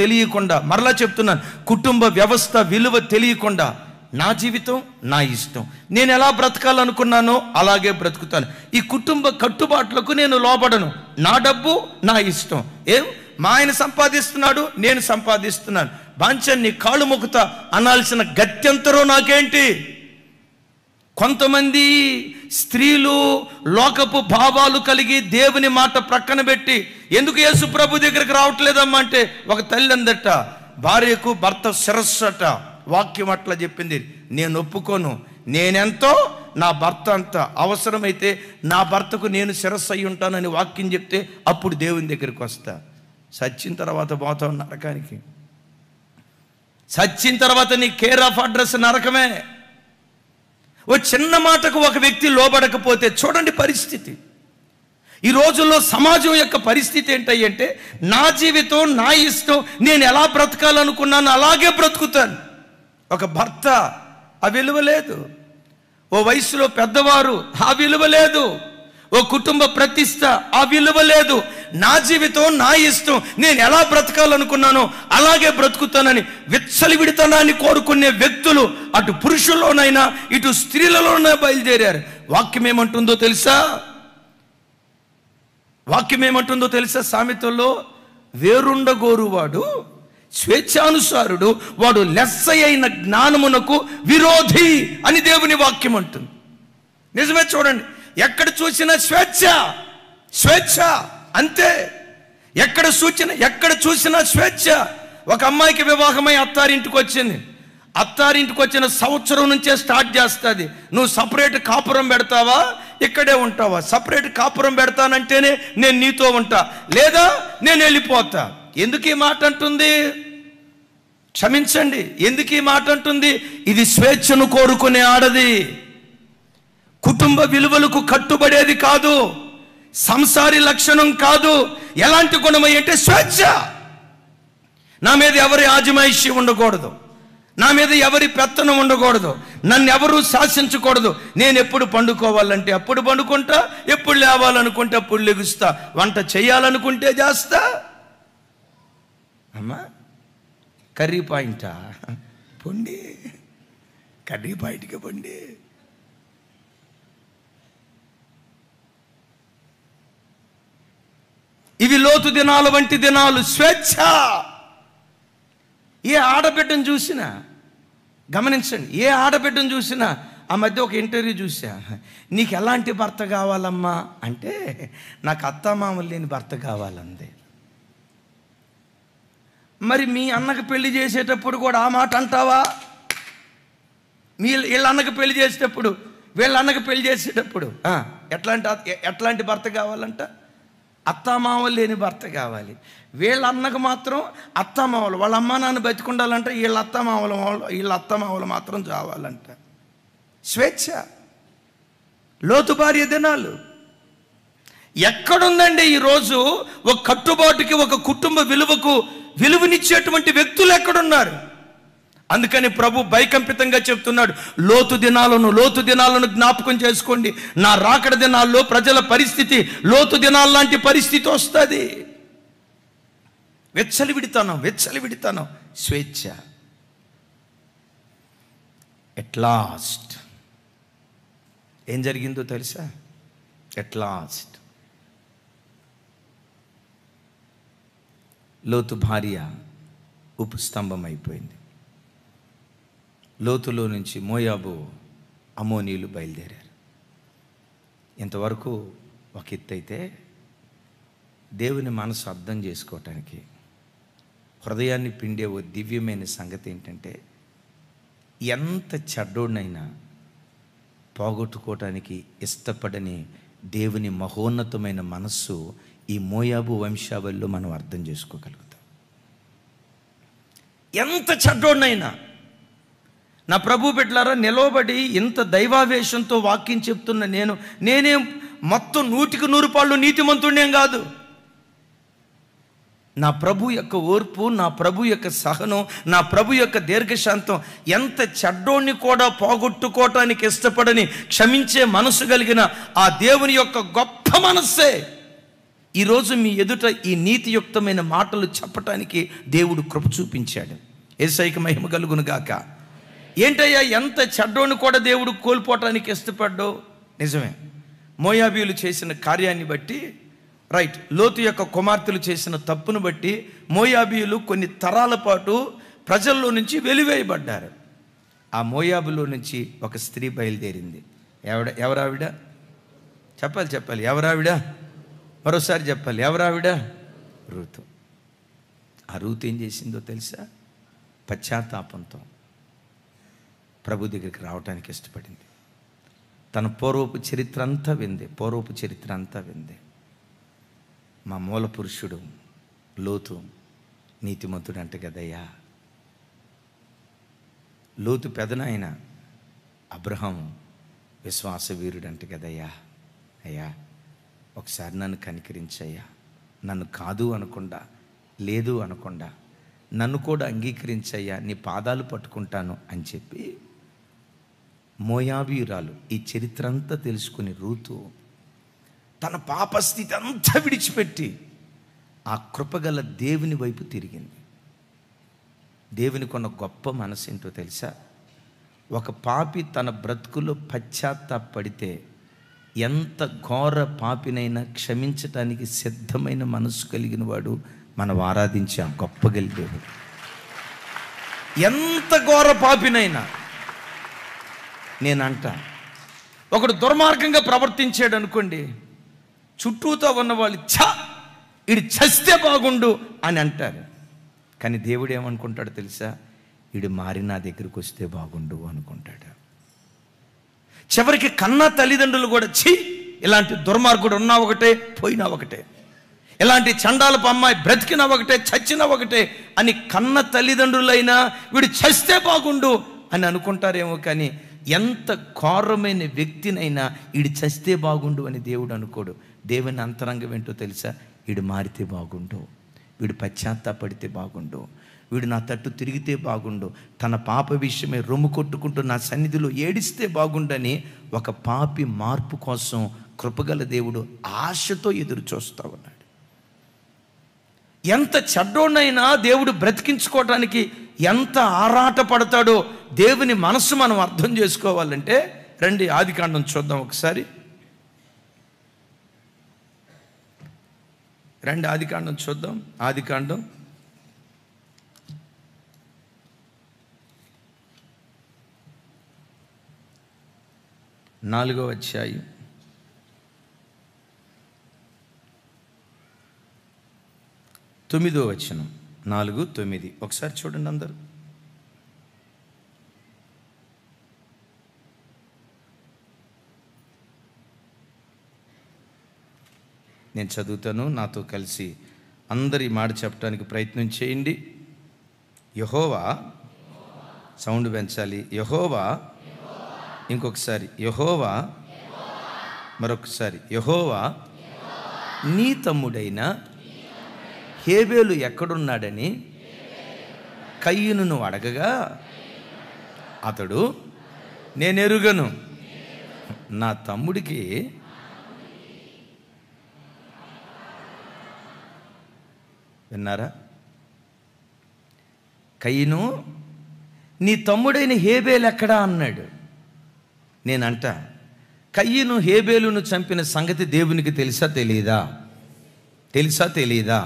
తెలియకుండా మరలా చెప్తున్నాను, కుటుంబ వ్యవస్థ విలువ తెలియకుండా నా జీవితం నా ఇష్టం, నేను ఎలా బ్రతకాలనుకున్నానో అలాగే బ్రతుకుతాను, ఈ కుటుంబ కట్టుబాట్లకు నేను లోబడను, నా డబ్బు నా ఇష్టం, మా ఆయన సంపాదిస్తున్నాడు నేను సంపాదిస్తున్నాను, బాంచన్ని కాళ్ళు మొక్కుతా అనాల్సిన గత్యంతరం నాకేంటి? కొంతమంది స్త్రీలు లోకపు భావాలు కలిగి దేవుని మాట ప్రక్కన పెట్టి ఎందుకు యేసు ప్రభు దగ్గరికి రావట్లేదమ్మా అంటే, ఒక తల్లి అందట భార్యకు భర్త శిరస్సు అట. వాక్యం అట్లా చెప్పింది. నేను ఒప్పుకోను, నేనెంతో నా భర్త అంత, అవసరమైతే నా భర్తకు నేను శిరస్సు అయి ఉంటానని వాక్యం చెప్తే అప్పుడు దేవుని దగ్గరికి వస్తా. చచ్చిన తర్వాత పోతావు నరకానికి. చచ్చిన తర్వాత నీ కేర్ ఆఫ్ అడ్రస్ నరకమే. ఓ చిన్న మాటకు ఒక వ్యక్తి లోబడకపోతే చూడండి పరిస్థితి. ఈ రోజుల్లో సమాజం యొక్క పరిస్థితి ఏంటంటే, నా జీవితం నా ఇష్టం, నేను ఎలా బ్రతకాలనుకున్నాను అలాగే బ్రతుకుతాను. ఒక భర్త ఆ విలువ లేదు, ఓ వయసులో పెద్దవారు ఆ విలువ లేదు, ఓ కుటుంబ ప్రతిష్ట ఆ విలువ లేదు. నా జీవితం నా ఇష్టం, నేను ఎలా బ్రతకాలనుకున్నానో అలాగే బ్రతుకుతానని విచ్చలివిడితనాన్ని కోరుకునే వ్యక్తులు అటు పురుషుల్లోనైనా ఇటు స్త్రీలలోనే బయలుదేరారు. వాక్యం ఏమంటుందో తెలుసా? సామెతల్లో వేరుండగోరువాడు స్వేచ్ఛానుసారుడు, వాడు లెస్సయైన జ్ఞానమునకు విరోధి అని దేవుని వాక్యం అంటుంది. నిజమే. చూడండి, ఎక్కడ చూసినా స్వేచ్ఛ అంతే. ఎక్కడ చూసినా స్వేచ్ఛ. ఒక అమ్మాయికి వివాహమై అత్తారింటికి వచ్చిన సంవత్సరం నుంచే స్టార్ట్ చేస్తుంది. నువ్వు సపరేట్ కాపురం పెడతావా, ఇక్కడే ఉంటావా? సపరేట్ కాపురం పెడతానంటేనే నేను నీతో ఉంటా, లేదా నేను వెళ్ళిపోతా. ఎందుకు ఈ మాట అంటుంది? క్షమించండి. ఎందుకు ఈ మాట అంటుంది? ఇది స్వేచ్ఛను కోరుకునే ఆడది, కుటుంబ విలువలకు కట్టుబడేది కాదు, సంసారి లక్షణం కాదు. ఎలాంటి గుణమై అంటే స్వేచ్ఛ. నా మీద ఎవరి ఆజమాయిషి ఉండకూడదు, నా మీద ఎవరి పెత్తనం ఉండకూడదు, నన్ను ఎవరు శాసించకూడదు. నేను ఎప్పుడు పండుకోవాలంటే అప్పుడు పండుకుంటా, ఎప్పుడు లేవాలనుకుంటే అప్పుడు లెగుస్తా, వంట చేయాలనుకుంటే చేస్తా. అమ్మా కర్రీ పాయింటా? పొండి, కర్రీ పాయింట్కి పొండి. ఇవి లోతు దినాల వంటి దినాలు. స్వేచ్ఛ. ఏ ఆడబిడ్డను చూసినా గమనించండి, ఏ ఆడబిడ్డను చూసినా, ఆ మధ్య ఒక ఇంటర్వ్యూ చూసా, నీకు ఎలాంటి భర్త కావాలమ్మా అంటే, నాకు అత్తమామలు లేని భర్త కావాలంది. మరి మీ అన్నకు పెళ్లి చేసేటప్పుడు కూడా ఆ మాట అంటావా? వీళ్ళ అన్నకు పెళ్లి చేసేటప్పుడు, వీళ్ళ అన్నకు పెళ్లి చేసేటప్పుడు ఎట్లాంటి భర్త కావాలంట? అత్తామామలు లేని భర్త కావాలి. వీళ్ళ అన్నకు మాత్రం అత్తామామలు, వాళ్ళ అమ్మ నాన్న బతికుండాలంట, వీళ్ళ అత్తమామలు మాత్రం చావాలంట. స్వేచ్ఛ. లోతు భార్య దినాలు. ఎక్కడుందండి ఈరోజు ఒక కట్టుబాటుకి, ఒక కుటుంబ విలువకు విలువనిచ్చేటువంటి వ్యక్తులు ఎక్కడున్నారు? అందుకని ప్రభు భయకంపితంగా చెప్తున్నాడు, లోతు దినాలను జ్ఞాపకం చేసుకోండి. నా రాకడ దినాల్లో ప్రజల పరిస్థితి లోతు దినాల లాంటి పరిస్థితి వస్తుంది. వెచ్చలివిడితనం, స్వేచ్ఛ. ఎట్ లాస్ట్ ఏం జరిగిందో తెలుసా? ఎట్ లాస్ట్ లోతు భార్య ఉపస్తంభం అయిపోయింది. లోతులో నుంచి మోయాబు, అమోనీయులు బయలుదేరారు. ఇంతవరకు ఒక ఎత్తు అయితే, దేవుని మనసు అర్థం చేసుకోవటానికి హృదయాన్ని పిండే ఓ దివ్యమైన సంగతి ఏంటంటే, ఎంత చెడ్డోడినైనా పోగొట్టుకోవటానికి ఇష్టపడని దేవుని మహోన్నతమైన మనస్సు ఈ మోయాబు వంశావళిలో మనం అర్థం చేసుకోగలుగుతాం. ఎంత చెడ్డోడినైనా. నా ప్రభు బిడ్డలారా, నిలవబడి ఇంత దైవావేశంతో వాక్యం చెప్తున్న నేనే మొత్తం 100% నీతిమంతుడేం కాదు. నా ప్రభు యొక్క ఓర్పు, నా ప్రభు యొక్క సహనం, నా ప్రభు యొక్క దీర్ఘశాంతం ఎంత చెడ్డోణ్ణి కూడా పోగొట్టుకోవటానికి ఇష్టపడని క్షమించే మనసు కలిగిన ఆ దేవుని యొక్క గొప్ప మనస్సే ఈరోజు మీ ఎదుట ఈ నీతియుక్తమైన మాటలు చెప్పటానికి దేవుడు కృప చూపించాడు. యేసయ్యకి మహిమ కలుగును గాక. ఏంటయ్యా, ఎంత చెడ్డోని కూడా దేవుడు కోల్పోవటానికి ఇష్టపడ్డో? నిజమే, మోయాబీయులు చేసిన కార్యాన్ని బట్టి, రైట్, లోతు యొక్క కుమార్తెలు చేసిన తప్పును బట్టి మోయాబీయులు కొన్ని తరాల పాటు ప్రజల్లో నుంచి వెలివేయబడ్డారు. ఆ మోయాబులో నుంచి ఒక స్త్రీ బయలుదేరింది. ఎవరావిడ? చెప్పాలి. ఎవరావిడ? మరోసారి చెప్పాలి. ఎవరావిడ? రూతు. ఆ రూతు ఏం చేసిందో తెలుసా? పశ్చాత్తాపంతో ప్రభు దగ్గరికి రావటానికి ఇష్టపడింది. తన పూర్వపు చరిత్ర అంతా వింది. మా మూల పురుషుడు లోతు నీతిమంతుడు అంట కదయ్యా. లోతు పెదనాయన అబ్రహాం విశ్వాస వీరుడు అంట కదయ్యా. అయ్యా, ఒకసారి నన్ను కనికరించయ్యా. నన్ను కాదు అనకుండా, లేదు అనకుండా నన్ను కూడా అంగీకరించయ్యా, నీ పాదాలు పట్టుకుంటాను అని చెప్పి మోయాబీయురాలు, ఈ చరిత్ర అంతా తెలుసుకుని రూతు తన పాపస్థితి అంతా విడిచిపెట్టి ఆ కృపగల దేవుని వైపు తిరిగింది. దేవునికి ఉన్న గొప్ప మనసు ఏంటో తెలుసా? ఒక పాపి తన బ్రతుకులో పశ్చాత్తాపడితే ఎంత ఘోర పాపినైనా క్షమించటానికి సిద్ధమైన మనసు కలిగిన వాడు మనం ఆరాధించే ఆ గొప్ప గల దేవుడు. ఎంత ఘోర పాపినైనా. నేనంట, ఒకడు దుర్మార్గంగా ప్రవర్తించాడు అనుకోండి, చుట్టూతో ఉన్నవాళ్ళు ఇడు చస్తే బాగుండు అని అంటారు. కానీ దేవుడు ఏమనుకుంటాడు తెలుసా? ఇడు మారి నా దగ్గరికి వస్తే బాగుండు అనుకుంటాడు. చివరికి కన్నా తల్లిదండ్రులు కూడా ఇలాంటి దుర్మార్గుడు ఉన్నా ఒకటే, పోయినా ఒకటే. ఇలాంటి చండాలపు అమ్మాయి బ్రతికినా ఒకటే చచ్చినా ఒకటే అని కన్న తల్లిదండ్రులైనా వీడు చస్తే బాగుండు అని అనుకుంటారేమో, కానీ ఎంత ఘోరమైన వ్యక్తినైనా వీడు చస్తే బాగుండు అని దేవుడు అనుకోడు. దేవుని అంతరంగం ఏంటో తెలుసా? వీడు మారితే బాగుండు, వీడు పశ్చాత్తాపడితే బాగుండు, వీడు నా తట్టు తిరిగితే బాగుండు, తన పాప విషయమే రొమ్ము కొట్టుకుంటూ నా సన్నిధిలో ఏడిస్తే బాగుండని ఒక పాపి మార్పు కోసం కృపగల దేవుడు ఆశతో ఎదురు చూస్తూ ఉన్నాడు. ఎంత చెడ్డోనైనా దేవుడు బ్రతికించుకోవటానికి ఎంత ఆరాట పడతాడో దేవుని మనస్సు మనం అర్థం చేసుకోవాలంటే రండి ఆదికాండం చూద్దాం ఒకసారి. రండి ఆదికాండం చూద్దాం. ఆదికాండం 4వ అధ్యాయం 9వ వచనం. 4:9 ఒకసారి చూడండి అందరూ. నేను చదువుతాను, నాతో కలిసి అందరి మాట చెప్పడానికి ప్రయత్నం చేయండి. యెహోవా, సౌండ్ పెంచాలి, యెహోవా, ఇంకొకసారి యెహోవా, మరొకసారి యెహోవా నీ తమ్ముడైన హేబేలు ఎక్కడున్నాడని కయ్యూనును అడగగా అతడు నేనెరుగను, నా తమ్ముడికి విన్నారా? కయ్యూను నీ తమ్ముడైన హేబేలు ఎక్కడా అన్నాడు. నేనంట కయ్యూను హేబేలును చంపిన సంగతి దేవునికి తెలుసా తెలియదా? తెలుసా తెలియదా?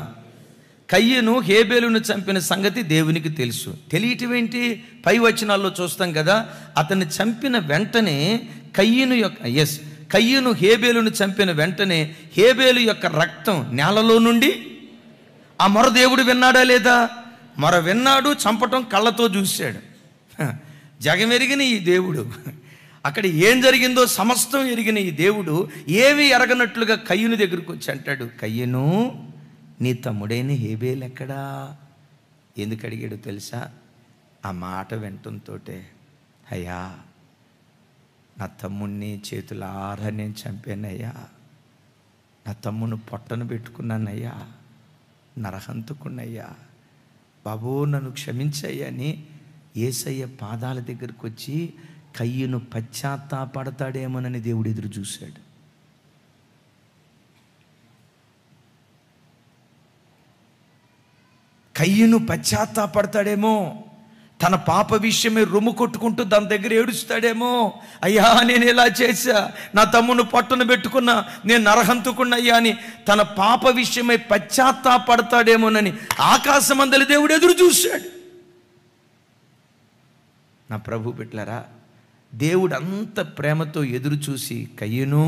కయ్యూను హేబేలును చంపిన సంగతి దేవునికి తెలుసు. తెలియటం ఏంటి? పై వచనాల్లో చూస్తాం కదా, అతన్ని చంపిన వెంటనే కయ్యూను హేబేలును చంపిన వెంటనే హేబేలు యొక్క రక్తం నేలలో నుండి ఆ మొర దేవుడు విన్నాడా లేదా? మొర విన్నాడు, చంపటం కళ్ళతో చూశాడు. జగమెరిగిన ఈ దేవుడు, అక్కడ ఏం జరిగిందో సమస్తం ఎరిగిన ఈ దేవుడు ఏమీ ఎరగనట్లుగా కయ్యూను దగ్గరికి వచ్చి అంటాడు, కయ్యూను నీ తమ్ముడైన హేబేలు ఎక్కడా? ఎందుకు అడిగాడు తెలుసా? ఆ మాట వినటంతో, అయ్యా నా తమ్ముడిని చేతులారా నేను చంపానయ్యా, నా తమ్ముని పొట్టను పెట్టుకున్నానయ్యా, నరహంతుకున్నయ్యా, బాబు నన్ను క్షమించయ్యా అని యేసయ్య పాదాల దగ్గరికి వచ్చి కయ్యూను పశ్చాత్తాపడతాడేమోనని దేవుడు ఎదురు చూశాడు. కయ్యూను పశ్చాత్తాపడతాడేమో, తన పాప విషయమే రొమ్ము కొట్టుకుంటూ దాని దగ్గర ఏడుస్తాడేమో, అయ్యా నేను ఇలా చేశా, నా తమ్మును పట్టును పెట్టుకున్నా, నేను నరహంతుకున్నయ్యా అని తన పాప విషయమై పశ్చాత్తాపడతాడేమోనని ఆకాశమందలి దేవుడు ఎదురు చూశాడు. నా ప్రభు బిడ్డలారా, దేవుడు అంత ప్రేమతో ఎదురు చూసి కయ్యూను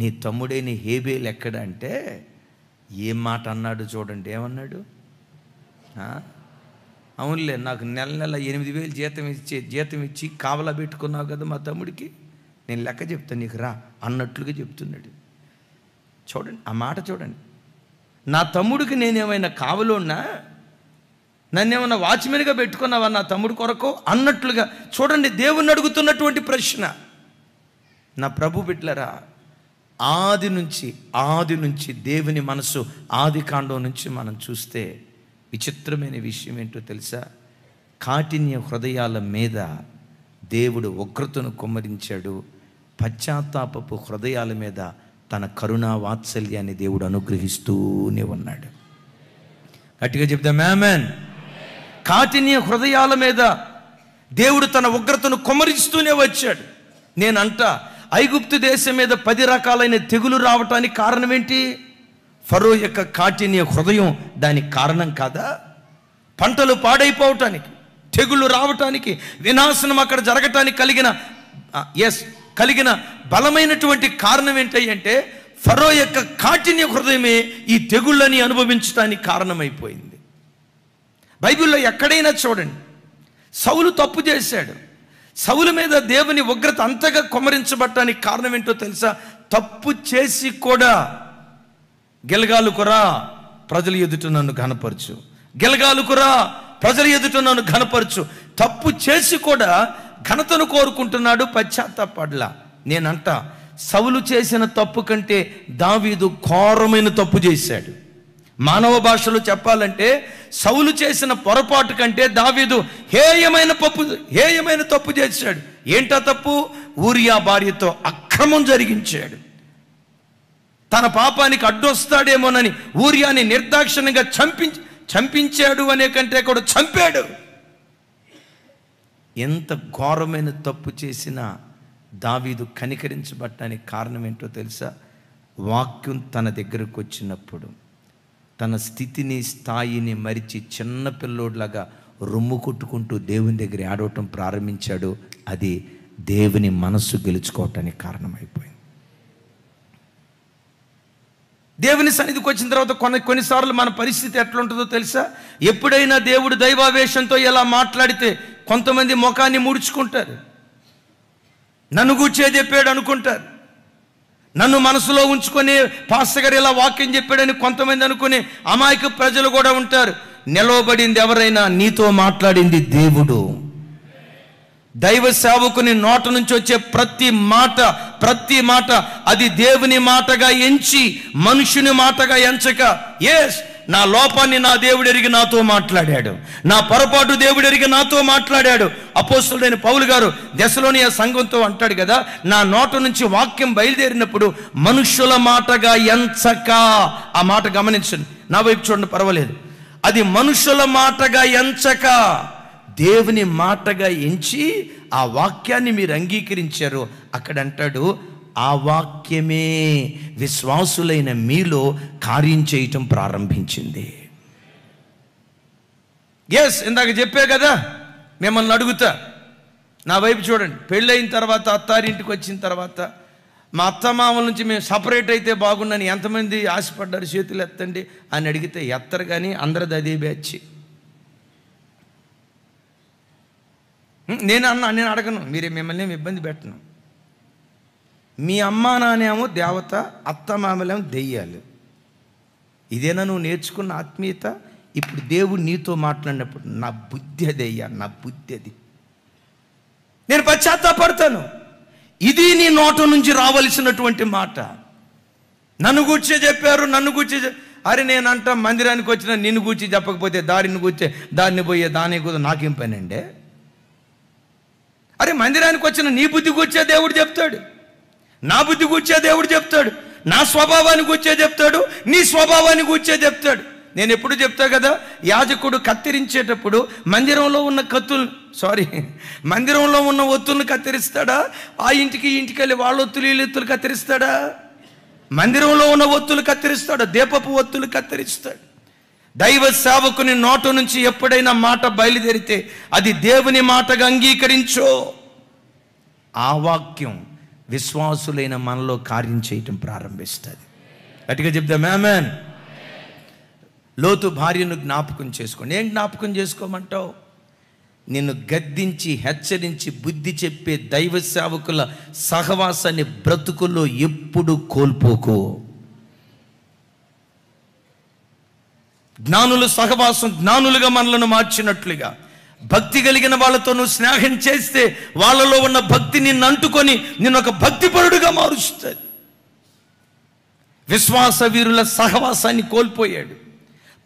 నీ తమ్ముడైన హేబేలు ఎక్కడ అంటే ఏం మాట అన్నాడు చూడండి. ఏమన్నాడు? అవునులే, నాకు నెల నెల 8,000 జీతం ఇచ్చి కావలా పెట్టుకున్నావు కదా మా తమ్ముడికి, నేను లెక్క చెప్తాను నీకు రా అన్నట్లుగా చెప్తున్నాడు. చూడండి ఆ మాట చూడండి. నా తమ్ముడికి నేనేమైనా కావలోన్నా, నన్నేమన్నా వాచ్మెన్గా పెట్టుకున్నావా నా తమ్ముడు కొరకు అన్నట్లుగా చూడండి దేవుణ్ణి అడుగుతున్నటువంటి ప్రశ్న. నా ప్రభు బిడ్డలారా, ఆది నుంచి దేవుని మనసు ఆదికాండం నుంచి మనం చూస్తే విచిత్రమైన విషయం ఏంటో తెలుసా? కాఠిన్య హృదయాల మీద దేవుడు ఉగ్రతను కుమ్మరించాడు, పశ్చాత్తాపపు హృదయాల మీద తన కరుణా వాత్సల్యాన్ని దేవుడు అనుగ్రహిస్తూనే ఉన్నాడు. గట్టిగా చెప్దాం ఆమేన్. కాఠిన్య హృదయాల మీద దేవుడు తన ఉగ్రతను కుమ్మరిస్తూనే వచ్చాడు. నేనంట ఐగుప్తు దేశం మీద 10 రకాలైన తెగులు రావటానికి కారణం ఏంటి? ఫరో యొక్క కాఠిన్య హృదయం దానికి కారణం కాదా? పంటలు పాడైపోవటానికి, తెగుళ్ళు రావటానికి, వినాశనం అక్కడ జరగటానికి కలిగిన బలమైనటువంటి కారణం ఏంటంటే ఫరో యొక్క కాఠిన్య హృదయమే ఈ తెగుళ్ళని అనుభవించడానికి కారణమైపోయింది. బైబిల్లో ఎక్కడైనా చూడండి, సౌలు తప్పు చేశాడు, సౌలు మీద దేవుని ఉగ్రత అంతగా కుమ్మరించబడటానికి కారణం ఏంటో తెలుసా? తప్పు చేసి కూడా గిల్గాలుకు రా, ప్రజల ఎదుట నన్ను ఘనపరచు. గిల్గాలుకు రా, ప్రజల ఎదుట నన్ను ఘనపరచు. తప్పు చేసి కూడా ఘనతను కోరుకుంటున్నాడు, పశ్చాత్తాపడలా. నేనంట సౌలు చేసిన తప్పు కంటే దావీదు ఘోరమైన తప్పు చేశాడు. మానవ భాషలో చెప్పాలంటే సౌలు చేసిన పొరపాటు కంటే దావీదు హేయమైన తప్పు చేశాడు. ఏంటా తప్పు? ఊరియా భార్యతో అక్రమం జరిగించాడు. తన పాపానికి అడ్డొస్తాడేమోనని ఊరియాని నిర్దాక్షిణ్యంగా చంపించాడు అనే కంటే కూడా చంపాడు. ఎంత ఘోరమైన తప్పు చేసినా దావీదు కనికరించబడటానికి కారణం ఏంటో తెలుసా? వాక్యం తన దగ్గరకు వచ్చినప్పుడు తన స్థితిని స్థాయిని మరిచి చిన్న పిల్లోడ్లాగా రొమ్ము కొట్టుకుంటూ దేవుని దగ్గర ఆడవటం ప్రారంభించాడు. అది దేవుని మనస్సు గెలుచుకోవటానికి కారణమైపోయింది. దేవుని సన్నిధికి వచ్చిన తర్వాత కొన్నిసార్లు మన పరిస్థితి ఎట్లుంటుందో తెలుసా? ఎప్పుడైనా దేవుడు దైవావేశంతో ఎలా మాట్లాడితే కొంతమంది ముఖాన్ని ముడుచుకుంటారు, నన్ను గూర్చే చెప్పాడు అనుకుంటారు. నన్ను మనసులో ఉంచుకొని పాస్టర్ గారు ఇలా వాక్యం చెప్పాడని కొంతమంది అనుకుని అమాయక ప్రజలు కూడా ఉంటారు. నిలవబడింది ఎవరైనా నీతో మాట్లాడింది దేవుడు. దైవ సేవకుని నోట నుంచి వచ్చే ప్రతి మాట అది దేవుని మాటగా ఎంచి మనుషుని మాటగా ఎంచక, ఎస్ నా లోపాన్ని నా దేవుడు ఎరిగి నాతో మాట్లాడాడు, నా పొరపాటు దేవుడు ఎరిగి నాతో మాట్లాడాడు. అపోస్తలుడైన పౌలు గారు దెసలోనియ సంఘంతో అంటాడు కదా, నా నోట నుంచి వాక్యం బయలుదేరినప్పుడు మనుషుల మాటగా ఎంచక. ఆ మాట గమనించండి, నా వైపు చూడండి, పర్వాలేదు. అది మనుషుల మాటగా ఎంచక దేవుని మాటగా ఎంచి ఆ వాక్యాన్ని మీరు అంగీకరించారు. అక్కడ అంటాడు, ఆ వాక్యమే విశ్వాసులైన మీలో కార్యం చేయటం ప్రారంభించింది. ఎస్, ఇందాక చెప్పే కదా, మిమ్మల్ని అడుగుతా, నా వైపు చూడండి. పెళ్ళైన తర్వాత అత్తారింటికి వచ్చిన తర్వాత మా అత్తమామల నుంచి మేము సపరేట్ అయితే బాగుండని ఎంతమంది ఆశపడ్డారు? చేతులు ఎత్తండి అని అడిగితే ఎత్తరు, కానీ అందరిది అదే బ్యాచ్. నేను అడగను, మిమ్మల్ని ఇబ్బంది పెట్టను. మీ అమ్మా నానేమో దేవత, అత్తమామలేమో దెయ్యాలు. ఇదేనా నువ్వు నేర్చుకున్న ఆత్మీయత? ఇప్పుడు దేవుడు నీతో మాట్లాడినప్పుడు నా బుద్ధి అదయ్యా, నా బుద్ధి అది, నేను పశ్చాత్తాపడతాను. ఇది నీ నోట నుంచి రావలసినటువంటి మాట. నన్ను గూర్చే చెప్పారు, నన్ను గూర్చే. అరే నేనంట మందిరానికి వచ్చిన నిన్ను గూర్చి చెప్పకపోతే దారిని పోయే దాని కూడా నాకేం పని అండి? అరే మందిరానికి వచ్చిన నీ బుద్ధి కూర్చే దేవుడు చెప్తాడు, నా బుద్ధి కూర్చే దేవుడు చెప్తాడు, నా స్వభావాన్ని కూర్చే చెప్తాడు, నీ స్వభావాన్ని కూర్చే చెప్తాడు. నేను ఎప్పుడు చెప్తా కదా, యాజకుడు కత్తిరించేటప్పుడు మందిరంలో ఉన్న ఒత్తులను కత్తిరిస్తాడా? ఆ ఇంటికి వెళ్ళి వాళ్ళ ఒత్తులు వీళ్ళ ఒత్తులు కత్తిరిస్తాడా? మందిరంలో ఉన్న ఒత్తులు కత్తిరిస్తాడు, దీపపు ఒత్తులు కత్తిరిస్తాడు. దైవ సేవకుని నోట నుంచి ఎప్పుడైనా మాట బయలుదేరితే అది దేవుని మాటగా అంగీకరించో. ఆ వాక్యం విశ్వాసులైన మనలో కార్యం చేయటం ప్రారంభిస్తుంది. గట్టిగా చెప్దాం ఆమేన్. లోతు భార్యను జ్ఞాపకం చేసుకోండి. ఏం జ్ఞాపకం చేసుకోమంటావు? నిన్ను గద్దించి హెచ్చరించి బుద్ధి చెప్పే దైవ సేవకుల సహవాసాన్ని బ్రతుకుల్లో ఎప్పుడు కోల్పోకు. జ్ఞానుల సహవాసం జ్ఞానులుగా మనలను మార్చినట్లుగా భక్తి కలిగిన వాళ్ళతో నువ్వు స్నేహం చేస్తే వాళ్ళలో ఉన్న భక్తి నిన్ను అంటుకొని నిన్ను ఒక భక్తిపరుడుగా మారుస్తుంది. విశ్వాస వీరుల సహవాసాన్ని కోల్పోయాడు,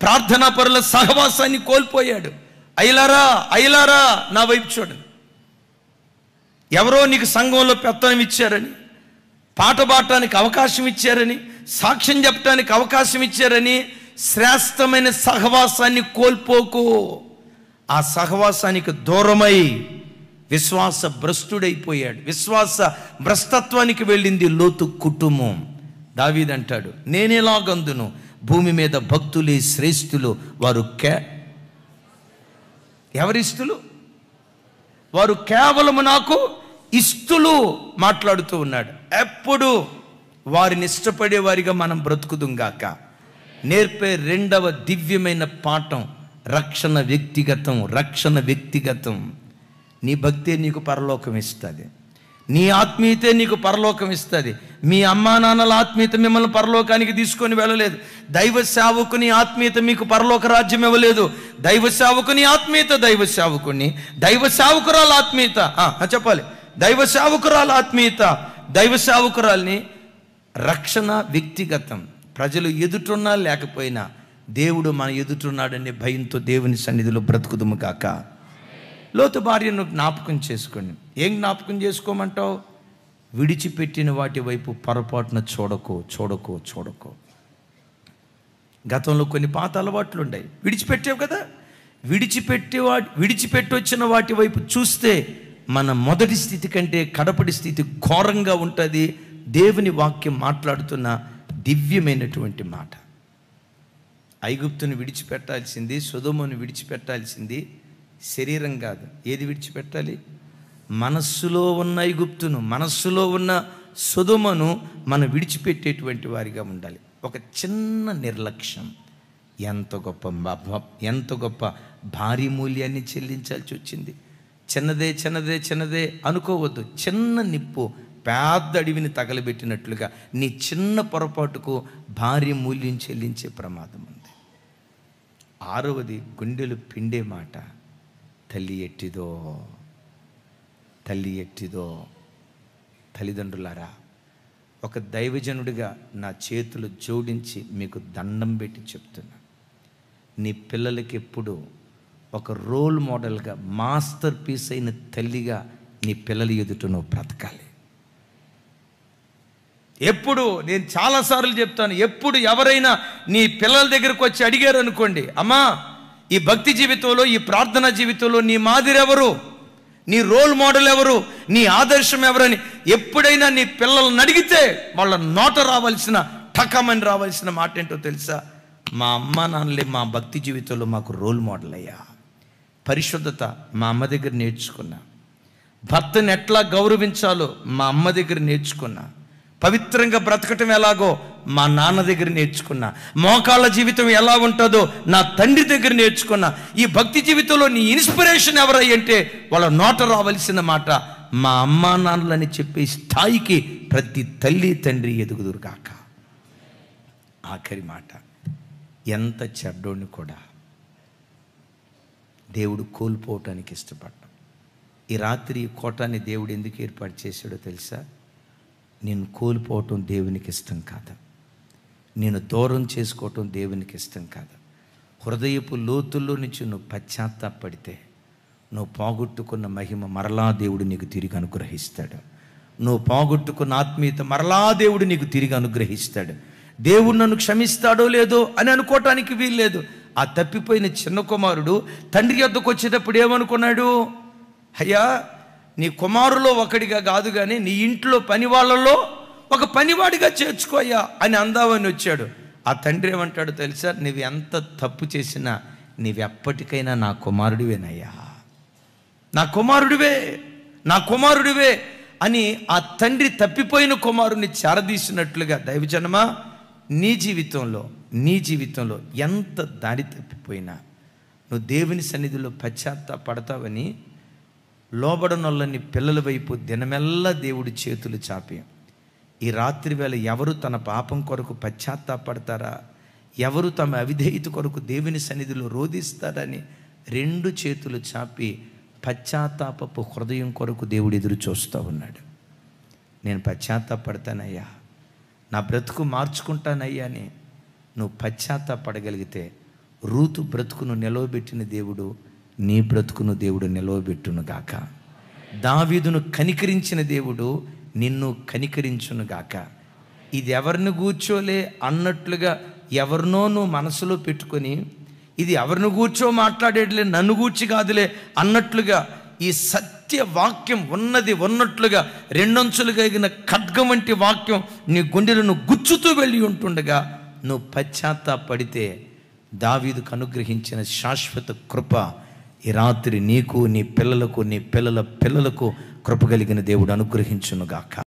ప్రార్థనా పరుల సహవాసాన్ని కోల్పోయాడు. అయ్యలారా నా వైపు చూడండి. ఎవరో నీకు సంఘంలో పెత్తనం ఇచ్చారని, పాట పాడటానికి అవకాశం ఇచ్చారని, సాక్ష్యం చెప్పడానికి అవకాశం ఇచ్చారని శ్రేష్టమైన సహవాసాన్ని కోల్పోకు. ఆ సహవాసానికి దూరమై విశ్వాస భ్రష్టుడైపోయాడు. విశ్వాస భ్రష్టత్వానికి వెళ్ళింది లోతు కుటుంబం. దావీదు అంటాడు, నేనేలాగందును భూమి మీద భక్తులే శ్రేష్ఠులు, వారు ఎవరిస్తులు? వారు కేవలము నాకు ఇస్తులు. మాట్లాడుతూ ఉన్నాడు. ఎప్పుడు వారిని ఇష్టపడే వారిగా మనం బ్రతుకుదుంగాక. నేర్పే రెండవ దివ్యమైన పాఠం రక్షణ వ్యక్తిగతం. నీ భక్తే నీకు పరలోకం ఇస్తుంది. నీ ఆత్మీయతే నీకు పరలోకం ఇస్తుంది. మీ అమ్మా నాన్నల ఆత్మీయత మిమ్మల్ని పరలోకానికి తీసుకొని వెళ్ళలేదు. దైవ సేవకుని ఆత్మీయత మీకు పరలోక రాజ్యం ఇవ్వలేదు. దైవ సేవకుని ఆత్మీయత దైవ సేవకుని, దైవ సేవకురాల ఆత్మీయత చెప్పాలి, దైవ సేవకురాల ఆత్మీయత, దైవ సేవకురాల్ని రక్షణ వ్యక్తిగతం. ప్రజలు ఎదుటున్నా లేకపోయినా దేవుడు మన ఎదుటున్నాడనే భయంతో దేవుని సన్నిధిలో బ్రతుకుదుము కాక. లోతు భార్యను జ్ఞాపకం చేసుకోండి. ఏం జ్ఞాపకం చేసుకోమంటావు? విడిచిపెట్టిన వాటి వైపు పొరపాటున చూడకో. గతంలో కొన్ని పాత అలవాట్లు ఉన్నాయి, విడిచిపెట్టావు కదా. విడిచిపెట్టి వచ్చిన వాటి వైపు చూస్తే మన మొదటి స్థితి కంటే కడపటి స్థితి ఘోరంగా ఉంటుంది. దేవుని వాక్యం మాట్లాడుతున్న దివ్యమైనటువంటి మాట. ఐగుప్తుని విడిచిపెట్టాల్సింది, సొదొమను విడిచిపెట్టాల్సింది శరీరం కాదు. ఏది విడిచిపెట్టాలి? మనస్సులో ఉన్న ఐగుప్తును, మనస్సులో ఉన్న సొదొమను మనం విడిచిపెట్టేటువంటి వారిగా ఉండాలి. ఒక చిన్న నిర్లక్ష్యం ఎంత గొప్ప భారీ మూల్యాన్ని చెల్లించాల్సి వచ్చింది. చిన్నదే అనుకోవద్దు. చిన్న నిప్పు పెద్ద అడవిని తగలబెట్టినట్లుగా నీ చిన్న పొరపాటుకు భారీ మూల్యం చెల్లించే ప్రమాదం ఉంది. 6వది గుండెలు పిండే మాట, తల్లి ఎట్టిదో. తల్లిదండ్రులారా, ఒక దైవజనుడిగా నా చేతులు జోడించి మీకు దండం పెట్టి చెప్తున్నా, నీ పిల్లలకి ఎప్పుడు ఒక రోల్ మోడల్గా, మాస్టర్ పీస్ అయిన తల్లిగా నీ పిల్లల ఎదుట నువ్వు బ్రతకాలి. ఎప్పుడు నేను చాలాసార్లు చెప్తాను, ఎప్పుడు ఎవరైనా నీ పిల్లల దగ్గరకు వచ్చి అడిగారు అనుకోండి, అమ్మా ఈ భక్తి జీవితంలో, ఈ ప్రార్థనా జీవితంలో నీ మాదిరి ఎవరు, నీ రోల్ మోడల్ ఎవరు, నీ ఆదర్శం ఎవరని ఎప్పుడైనా నీ పిల్లలను అడిగితే వాళ్ళ నోట రావాల్సిన, టకమని రావాల్సిన మాట ఏంటో తెలుసా? మా అమ్మ నాన్నలే మా భక్తి జీవితంలో మాకు రోల్ మోడల్ అయ్యా. పరిశుద్ధత మా అమ్మ దగ్గర నేర్చుకున్నా. భర్తను ఎట్లా గౌరవించాలో మా అమ్మ దగ్గర నేర్చుకున్నా. పవిత్రంగా బ్రతకటం ఎలాగో మా నాన్న దగ్గర నేర్చుకున్నా. మోకాళ్ళ జీవితం ఎలా ఉంటుందో నా తండ్రి దగ్గర నేర్చుకున్నా. ఈ భక్తి జీవితంలో నీ ఇన్స్పిరేషన్ ఎవరై అంటే వాళ్ళ నోట రావలసిన మాట మా అమ్మా నాన్నలని చెప్పే స్థాయికి ప్రతి తల్లి తండ్రి ఎదుగుదురు కాక. ఆఖరి మాట, ఎంత చెడ్డోడిని కూడా దేవుడు కోల్పోవటానికి ఇష్టపడ్డాం. ఈ రాత్రి ఈ కోటాన్ని దేవుడు ఎందుకు ఏర్పాటు చేశాడో తెలుసా? నేను కోల్పోవటం దేవునికి ఇష్టం కాదు, నేను దూరం చేసుకోవటం దేవునికి ఇష్టం కాదు. హృదయపు లోతుల్లో నుంచి నువ్వు పశ్చాత్తాపడితే నువ్వు పోగొట్టుకున్న మహిమ మరలా దేవుడు నీకు తిరిగి అనుగ్రహిస్తాడు. నువ్వు పోగొట్టుకున్న ఆత్మీయత మరలా దేవుడు నీకు తిరిగి అనుగ్రహిస్తాడు. దేవుడు నన్ను క్షమిస్తాడో లేదో అని అనుకోవటానికి వీల్లేదు. ఆ తప్పిపోయిన చిన్న కుమారుడు తండ్రి వద్దకు వచ్చేటప్పుడు ఏమనుకున్నాడు? అయ్యా, నీ కుమారులో ఒకడిగా కాదు కానీ నీ ఇంట్లో పని వాళ్ళలో ఒక పనివాడిగా చేర్చుకోయ్యా అని అందామని వచ్చాడు. ఆ తండ్రి ఏమంటాడు తెలుసా? నువ్వు ఎంత తప్పు చేసినా నీవెప్పటికైనా నా కుమారుడివేనయ్యా, నా కుమారుడివే అని ఆ తండ్రి తప్పిపోయిన కుమారుని చేరదీసినట్లుగా దైవజనమా, నీ జీవితంలో ఎంత దారి తప్పిపోయినా నువ్వు దేవుని సన్నిధిలో పశ్చాత్తాపడతావని లోబడనొల్లని పిల్లల వైపు దినమెల్లా దేవుడి చేతులు చాపి, ఈ రాత్రి వేళ ఎవరు తన పాపం కొరకు పశ్చాత్తాపడతారా, ఎవరు తమ అవిధేయత కొరకు దేవుని సన్నిధిలో రోధిస్తారని 2 చేతులు చాపి పశ్చాత్తాపపు హృదయం కొరకు దేవుడు ఎదురు చూస్తూ ఉన్నాడు. నేను పశ్చాత్తాపడతానయ్యా, నా బ్రతుకు మార్చుకుంటానయ్యా అని నువ్వు పశ్చాత్తాపడగలిగితే రూతు బ్రతుకును నిలవబెట్టిన దేవుడు నీ బ్రతుకును దేవుడు నిలవబెట్టును గాక. దావీదును కనికరించిన దేవుడు నిన్ను కనికరించును గాక. ఇది ఎవరిని కూర్చోలే అన్నట్లుగా ఎవరినో నువ్వు మనసులో పెట్టుకొని, ఇది ఎవరిని కూర్చో మాట్లాడేట్లే, నన్ను గూర్చి కాదులే అన్నట్లుగా ఈ సత్య వాక్యం ఉన్నది ఉన్నట్లుగా 2 అంచులుగా ఎగిన ఖడ్గం వంటి వాక్యం నీ గుండెలను గుచ్చుతూ వెళ్ళి ఉంటుండగా నువ్వు పశ్చాత్తాపడితే దావీదుకు అనుగ్రహించిన శాశ్వత కృప ఈ రాత్రి నీకు, నీ పిల్లలకు, నీ పిల్లల పిల్లలకు కృప కలిగిన దేవుడు అనుగ్రహించును గాక.